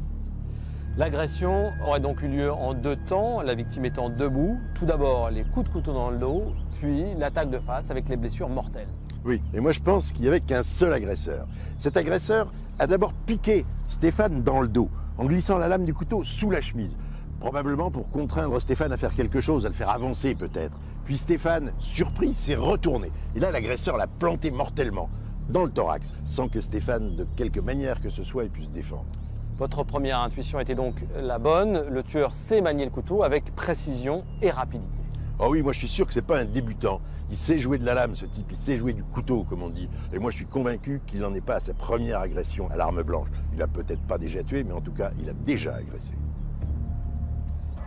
L'agression aurait donc eu lieu en deux temps, la victime étant debout. Tout d'abord les coups de couteau dans le dos, puis l'attaque de face avec les blessures mortelles. Oui, et moi je pense qu'il n'y avait qu'un seul agresseur. Cet agresseur a d'abord piqué Stéphane dans le dos, en glissant la lame du couteau sous la chemise. Probablement pour contraindre Stéphane à faire quelque chose, à le faire avancer peut-être. Puis Stéphane, surpris, s'est retourné. Et là, l'agresseur l'a planté mortellement, dans le thorax, sans que Stéphane, de quelque manière que ce soit, ait pu se défendre. Votre première intuition était donc la bonne. Le tueur sait manier le couteau avec précision et rapidité. Oh oui, moi je suis sûr que c'est pas un débutant. Il sait jouer de la lame, ce type. Il sait jouer du couteau, comme on dit. Et moi je suis convaincu qu'il n'en est pas à sa première agression à l'arme blanche. Il a peut-être pas déjà tué, mais en tout cas, il a déjà agressé.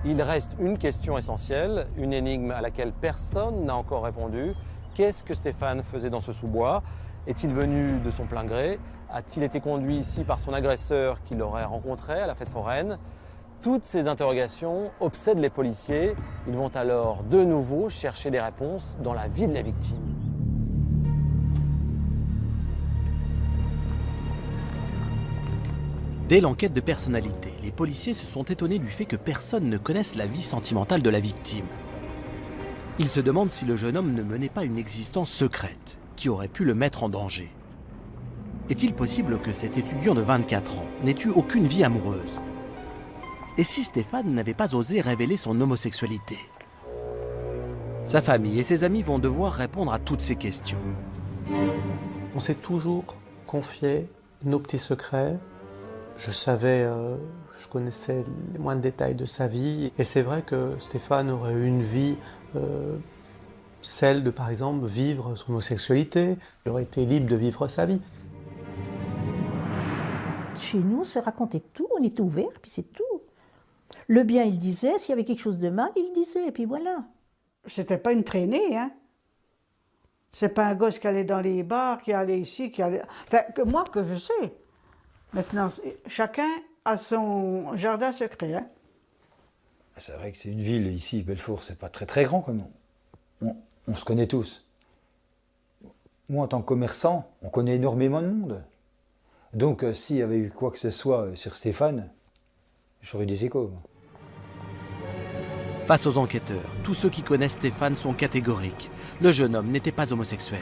Il reste une question essentielle, une énigme à laquelle personne n'a encore répondu. Qu'est-ce que Stéphane faisait dans ce sous-bois? Est-il venu de son plein gré? A-t-il été conduit ici par son agresseur qu'il aurait rencontré à la fête foraine? Toutes ces interrogations obsèdent les policiers. Ils vont alors de nouveau chercher des réponses dans la vie de la victime. Dès l'enquête de personnalité, les policiers se sont étonnés du fait que personne ne connaisse la vie sentimentale de la victime. Ils se demandent si le jeune homme ne menait pas une existence secrète qui aurait pu le mettre en danger. Est-il possible que cet étudiant de 24 ans n'ait eu aucune vie amoureuse? Et si Stéphane n'avait pas osé révéler son homosexualité? Sa famille et ses amis vont devoir répondre à toutes ces questions. On s'est toujours confié nos petits secrets. Je savais, je connaissais les moindres détails de sa vie. Et c'est vrai que Stéphane aurait eu une vie, celle de, par exemple, vivre son homosexualité. Il aurait été libre de vivre sa vie. Chez nous, on se racontait tout, on était ouvert, puis c'est tout. Le bien, il disait, s'il y avait quelque chose de mal, il disait, et puis voilà. C'était pas une traînée, hein. C'est pas un gosse qui allait dans les bars, qui allait ici, qui allait... Enfin, moi, que je sais. Maintenant, chacun a son jardin secret. Hein. C'est vrai que c'est une ville, ici, Belfort, c'est pas très très grand comme nom. On se connaît tous. Moi, en tant que commerçant, on connaît énormément de monde. Donc, s'il y avait eu quoi que ce soit sur Stéphane, j'aurais eu des échos. Moi. Face aux enquêteurs, tous ceux qui connaissent Stéphane sont catégoriques. Le jeune homme n'était pas homosexuel.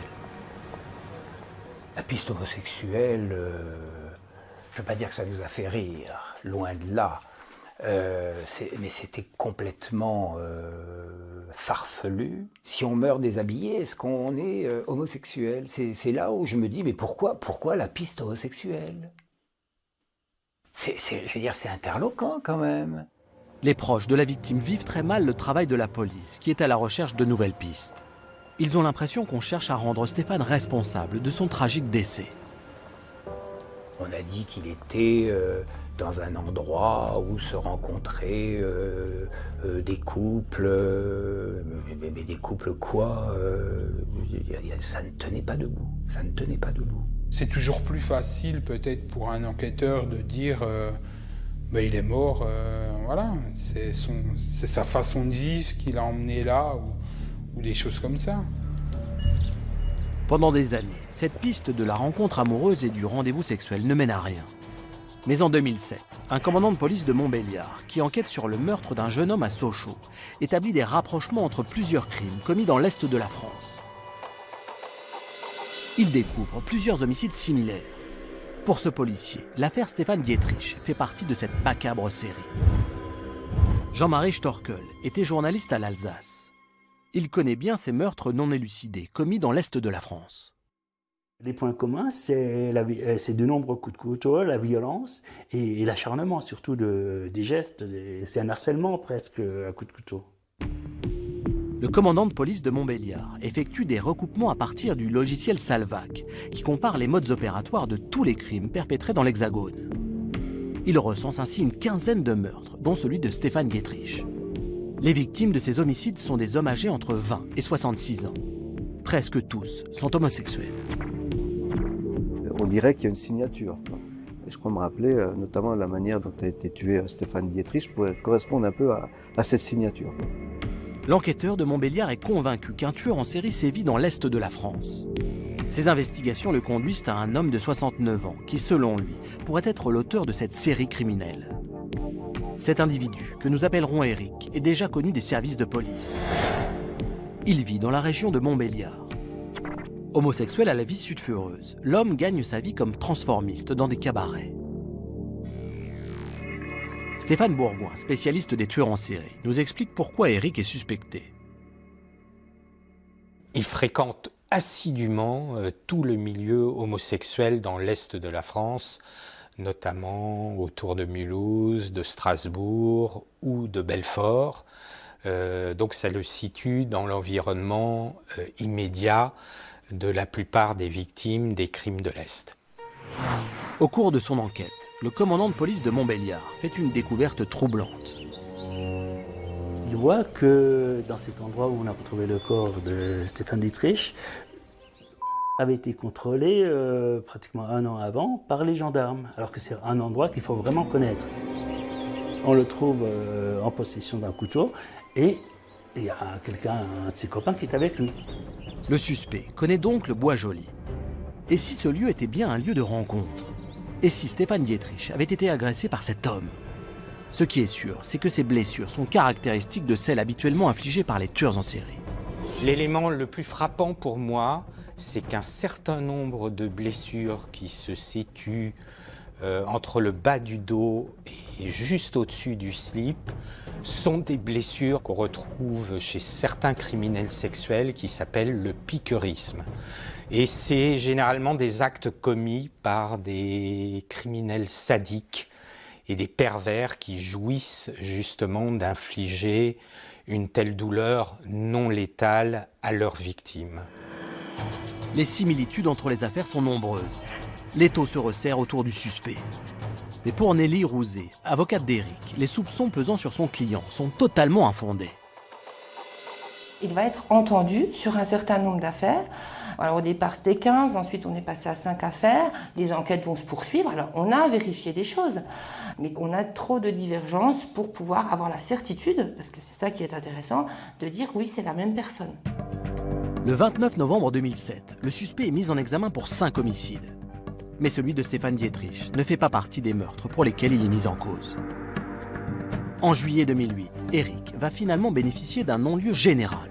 La piste homosexuelle, je ne veux pas dire que ça nous a fait rire, loin de là. Mais c'était complètement farfelu. Si on meurt déshabillé, est-ce qu'on est homosexuel? C'est là où je me dis, mais pourquoi la piste homosexuelle? Je veux dire, c'est interloquant quand même. Les proches de la victime vivent très mal le travail de la police, qui est à la recherche de nouvelles pistes. Ils ont l'impression qu'on cherche à rendre Stéphane responsable de son tragique décès. On a dit qu'il était dans un endroit où se rencontraient des couples, mais des couples quoi ça ne tenait pas debout, ça ne tenait pas debout. C'est toujours plus facile peut-être pour un enquêteur de dire il est mort, voilà, c'est sa façon de vivre qui l'a emmené là, ou des choses comme ça. Pendant des années, cette piste de la rencontre amoureuse et du rendez-vous sexuel ne mène à rien. Mais en 2007, un commandant de police de Montbéliard, qui enquête sur le meurtre d'un jeune homme à Sochaux, établit des rapprochements entre plusieurs crimes commis dans l'est de la France. Il découvre plusieurs homicides similaires. Pour ce policier, l'affaire Stéphane Dietrich fait partie de cette macabre série. Jean-Marie Storkel était journaliste à l'Alsace. Il connaît bien ces meurtres non élucidés, commis dans l'est de la France. Les points communs, c'est de nombreux coups de couteau, la violence et l'acharnement, surtout des gestes. C'est un harcèlement presque à coups de couteau. Le commandant de police de Montbéliard effectue des recoupements à partir du logiciel Salvac, qui compare les modes opératoires de tous les crimes perpétrés dans l'Hexagone. Il recense ainsi une quinzaine de meurtres, dont celui de Stéphane Dietrich. Les victimes de ces homicides sont des hommes âgés entre 20 et 66 ans. Presque tous sont homosexuels. On dirait qu'il y a une signature. Et je crois me rappeler notamment la manière dont a été tué Stéphane Dietrich pourrait correspondre un peu à cette signature. L'enquêteur de Montbéliard est convaincu qu'un tueur en série sévit dans l'est de la France. Ses investigations le conduisent à un homme de 69 ans qui, selon lui, pourrait être l'auteur de cette série criminelle. Cet individu, que nous appellerons Eric, est déjà connu des services de police. Il vit dans la région de Montbéliard. Homosexuel à la vie sulfureuse, l'homme gagne sa vie comme transformiste dans des cabarets. Stéphane Bourgoin, spécialiste des tueurs en série, nous explique pourquoi Eric est suspecté. Il fréquente assidûment tout le milieu homosexuel dans l'est de la France, notamment autour de Mulhouse, de Strasbourg ou de Belfort. Donc ça le situe dans l'environnement immédiat de la plupart des victimes des crimes de l'Est. Au cours de son enquête, le commandant de police de Montbéliard fait une découverte troublante. Il voit que dans cet endroit où on a retrouvé le corps de Stéphane Dietrich, avait été contrôlé pratiquement un an avant par les gendarmes, alors que c'est un endroit qu'il faut vraiment connaître. On le trouve en possession d'un couteau et il y a un de ses copains qui est avec lui. Le suspect connaît donc le Bois Joli. Et si ce lieu était bien un lieu de rencontre? Et si Stéphane Dietrich avait été agressé par cet homme? Ce qui est sûr, c'est que ces blessures sont caractéristiques de celles habituellement infligées par les tueurs en série. L'élément le plus frappant pour moi, c'est qu'un certain nombre de blessures qui se situent entre le bas du dos et juste au-dessus du slip sont des blessures qu'on retrouve chez certains criminels sexuels qui s'appellent le piqueurisme. Et c'est généralement des actes commis par des criminels sadiques et des pervers qui jouissent justement d'infliger une telle douleur non létale à leurs victimes. Les similitudes entre les affaires sont nombreuses. L'étau se resserre autour du suspect. Mais pour Nelly Rouzet, avocate d'Eric, les soupçons pesant sur son client sont totalement infondés. Il va être entendu sur un certain nombre d'affaires. Alors au départ c'était 15, ensuite on est passé à 5 affaires, les enquêtes vont se poursuivre, alors on a vérifié des choses, mais on a trop de divergences pour pouvoir avoir la certitude, parce que c'est ça qui est intéressant, de dire oui c'est la même personne. Le 29 novembre 2007, le suspect est mis en examen pour 5 homicides. Mais celui de Stéphane Dietrich ne fait pas partie des meurtres pour lesquels il est mis en cause. En juillet 2008, Eric va finalement bénéficier d'un non-lieu général.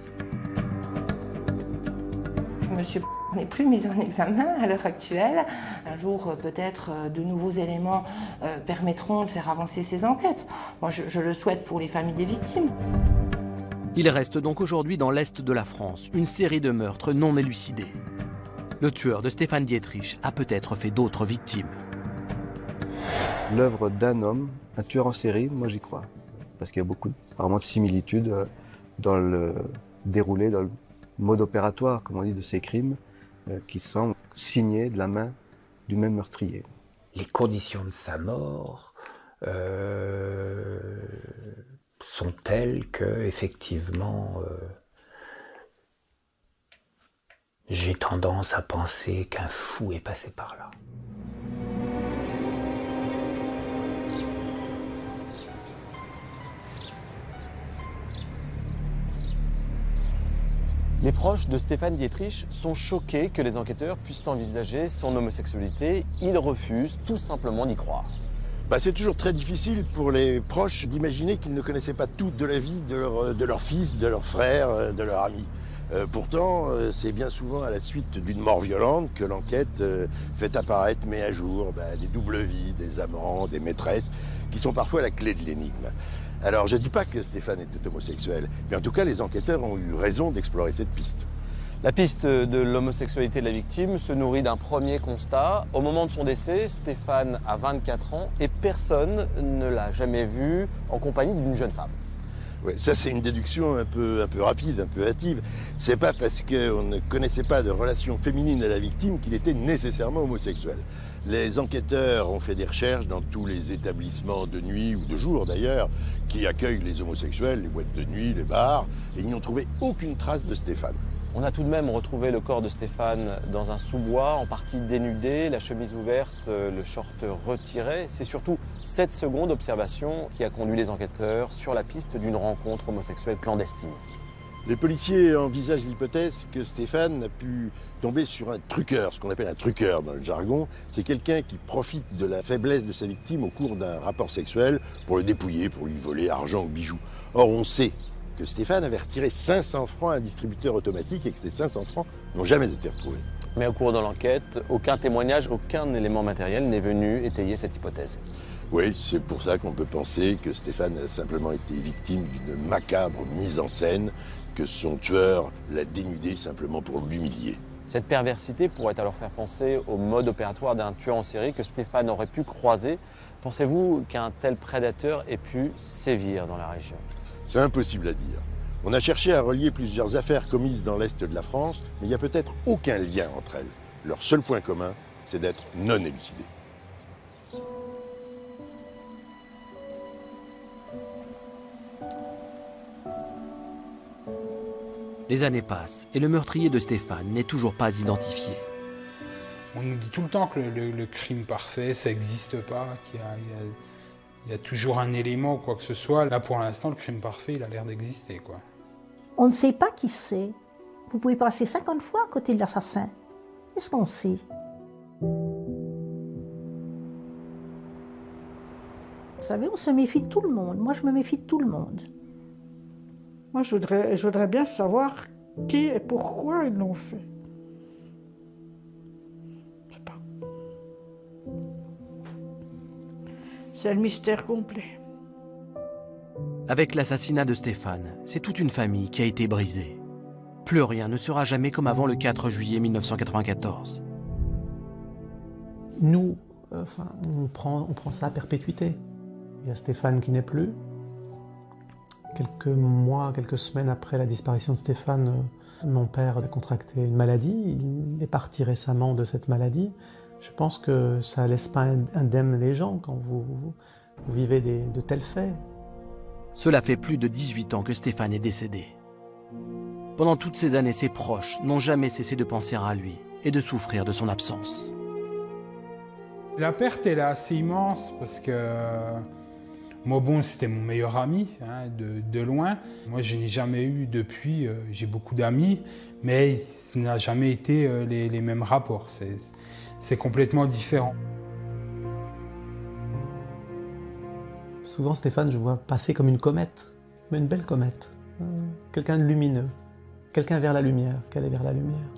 Monsieur n'est plus mis en examen à l'heure actuelle. Un jour, peut-être, de nouveaux éléments permettront de faire avancer ces enquêtes. Moi, je le souhaite pour les familles des victimes. Il reste donc aujourd'hui dans l'Est de la France une série de meurtres non élucidés. Le tueur de Stéphane Dietrich a peut-être fait d'autres victimes. L'œuvre d'un homme, un tueur en série, moi j'y crois. Parce qu'il y a beaucoup apparemment de similitudes dans le déroulé, dans le mode opératoire, comme on dit, de ces crimes, qui semblent signés de la main du même meurtrier. Les conditions de sa mort sont telles que, effectivement, j'ai tendance à penser qu'un fou est passé par là. Les proches de Stéphane Dietrich sont choqués que les enquêteurs puissent envisager son homosexualité. Ils refusent tout simplement d'y croire. C'est toujours très difficile pour les proches d'imaginer qu'ils ne connaissaient pas tout de la vie de leur fils, de leur frère, de leur ami. Pourtant, c'est bien souvent à la suite d'une mort violente que l'enquête fait apparaître, met à jour, des doubles vies, des amants, des maîtresses, qui sont parfois la clé de l'énigme. Alors, je ne dis pas que Stéphane était homosexuel, mais en tout cas, les enquêteurs ont eu raison d'explorer cette piste. La piste de l'homosexualité de la victime se nourrit d'un premier constat. Au moment de son décès, Stéphane a 24 ans et personne ne l'a jamais vu en compagnie d'une jeune femme. Ouais, ça c'est une déduction un peu rapide, un peu hâtive. C'est pas parce qu'on ne connaissait pas de relation féminine à la victime qu'il était nécessairement homosexuel. Les enquêteurs ont fait des recherches dans tous les établissements de nuit ou de jour d'ailleurs qui accueillent les homosexuels, les boîtes de nuit, les bars, et ils n'y ont trouvé aucune trace de Stéphane. On a tout de même retrouvé le corps de Stéphane dans un sous-bois, en partie dénudé, la chemise ouverte, le short retiré. C'est surtout cette seconde observation qui a conduit les enquêteurs sur la piste d'une rencontre homosexuelle clandestine. Les policiers envisagent l'hypothèse que Stéphane a pu tomber sur un truqueur, ce qu'on appelle un truqueur dans le jargon. C'est quelqu'un qui profite de la faiblesse de sa victime au cours d'un rapport sexuel pour le dépouiller, pour lui voler argent ou bijoux. Or, on sait que Stéphane avait retiré 500 francs à un distributeur automatique et que ces 500 francs n'ont jamais été retrouvés. Mais au cours de l'enquête, aucun témoignage, aucun élément matériel n'est venu étayer cette hypothèse. Oui, c'est pour ça qu'on peut penser que Stéphane a simplement été victime d'une macabre mise en scène, que son tueur l'a dénudé simplement pour l'humilier. Cette perversité pourrait alors faire penser au mode opératoire d'un tueur en série que Stéphane aurait pu croiser. Pensez-vous qu'un tel prédateur ait pu sévir dans la région ? C'est impossible à dire. On a cherché à relier plusieurs affaires commises dans l'Est de la France, mais il n'y a peut-être aucun lien entre elles. Leur seul point commun, c'est d'être non élucidées. Les années passent et le meurtrier de Stéphane n'est toujours pas identifié. On nous dit tout le temps que le crime parfait, ça n'existe pas, qu'il y a toujours un élément ou quoi que ce soit. Là, pour l'instant, le crime parfait, il a l'air d'exister, quoi. On ne sait pas qui c'est. Vous pouvez passer 50 fois à côté de l'assassin. Qu'est-ce qu'on sait? Vous savez, on se méfie de tout le monde. Moi, je me méfie de tout le monde. Moi, je voudrais bien savoir qui et pourquoi ils l'ont fait. Je sais pas. C'est le mystère complet. Avec l'assassinat de Stéphane, c'est toute une famille qui a été brisée. Plus rien ne sera jamais comme avant le 4 juillet 1994. Nous, on prend ça à perpétuité. Il y a Stéphane qui n'est plus. Quelques mois, quelques semaines après la disparition de Stéphane, mon père a contracté une maladie. Il est parti récemment de cette maladie. Je pense que ça ne laisse pas indemne les gens quand vous vivez de tels faits. Cela fait plus de 18 ans que Stéphane est décédé. Pendant toutes ces années, ses proches n'ont jamais cessé de penser à lui et de souffrir de son absence. La perte, elle est assez immense parce que moi, bon, c'était mon meilleur ami, hein, de loin. Moi, je n'ai jamais eu depuis, j'ai beaucoup d'amis, mais ce n'a jamais été les mêmes rapports. C'est complètement différent. Souvent, Stéphane, je vois passer comme une comète, mais une belle comète. Quelqu'un de lumineux, quelqu'un vers la lumière, qu'elle est vers la lumière.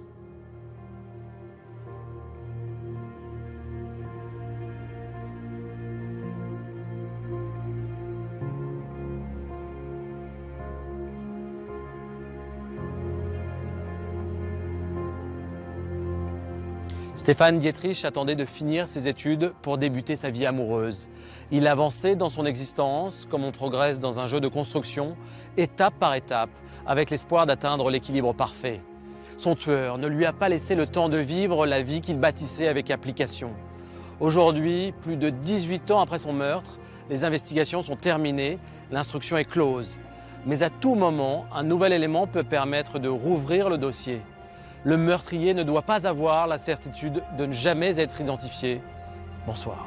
Stéphane Dietrich attendait de finir ses études pour débuter sa vie amoureuse. Il avançait dans son existence comme on progresse dans un jeu de construction, étape par étape, avec l'espoir d'atteindre l'équilibre parfait. Son tueur ne lui a pas laissé le temps de vivre la vie qu'il bâtissait avec application. Aujourd'hui, plus de 18 ans après son meurtre, les investigations sont terminées, l'instruction est close. Mais à tout moment, un nouvel élément peut permettre de rouvrir le dossier. Le meurtrier ne doit pas avoir la certitude de ne jamais être identifié. Bonsoir.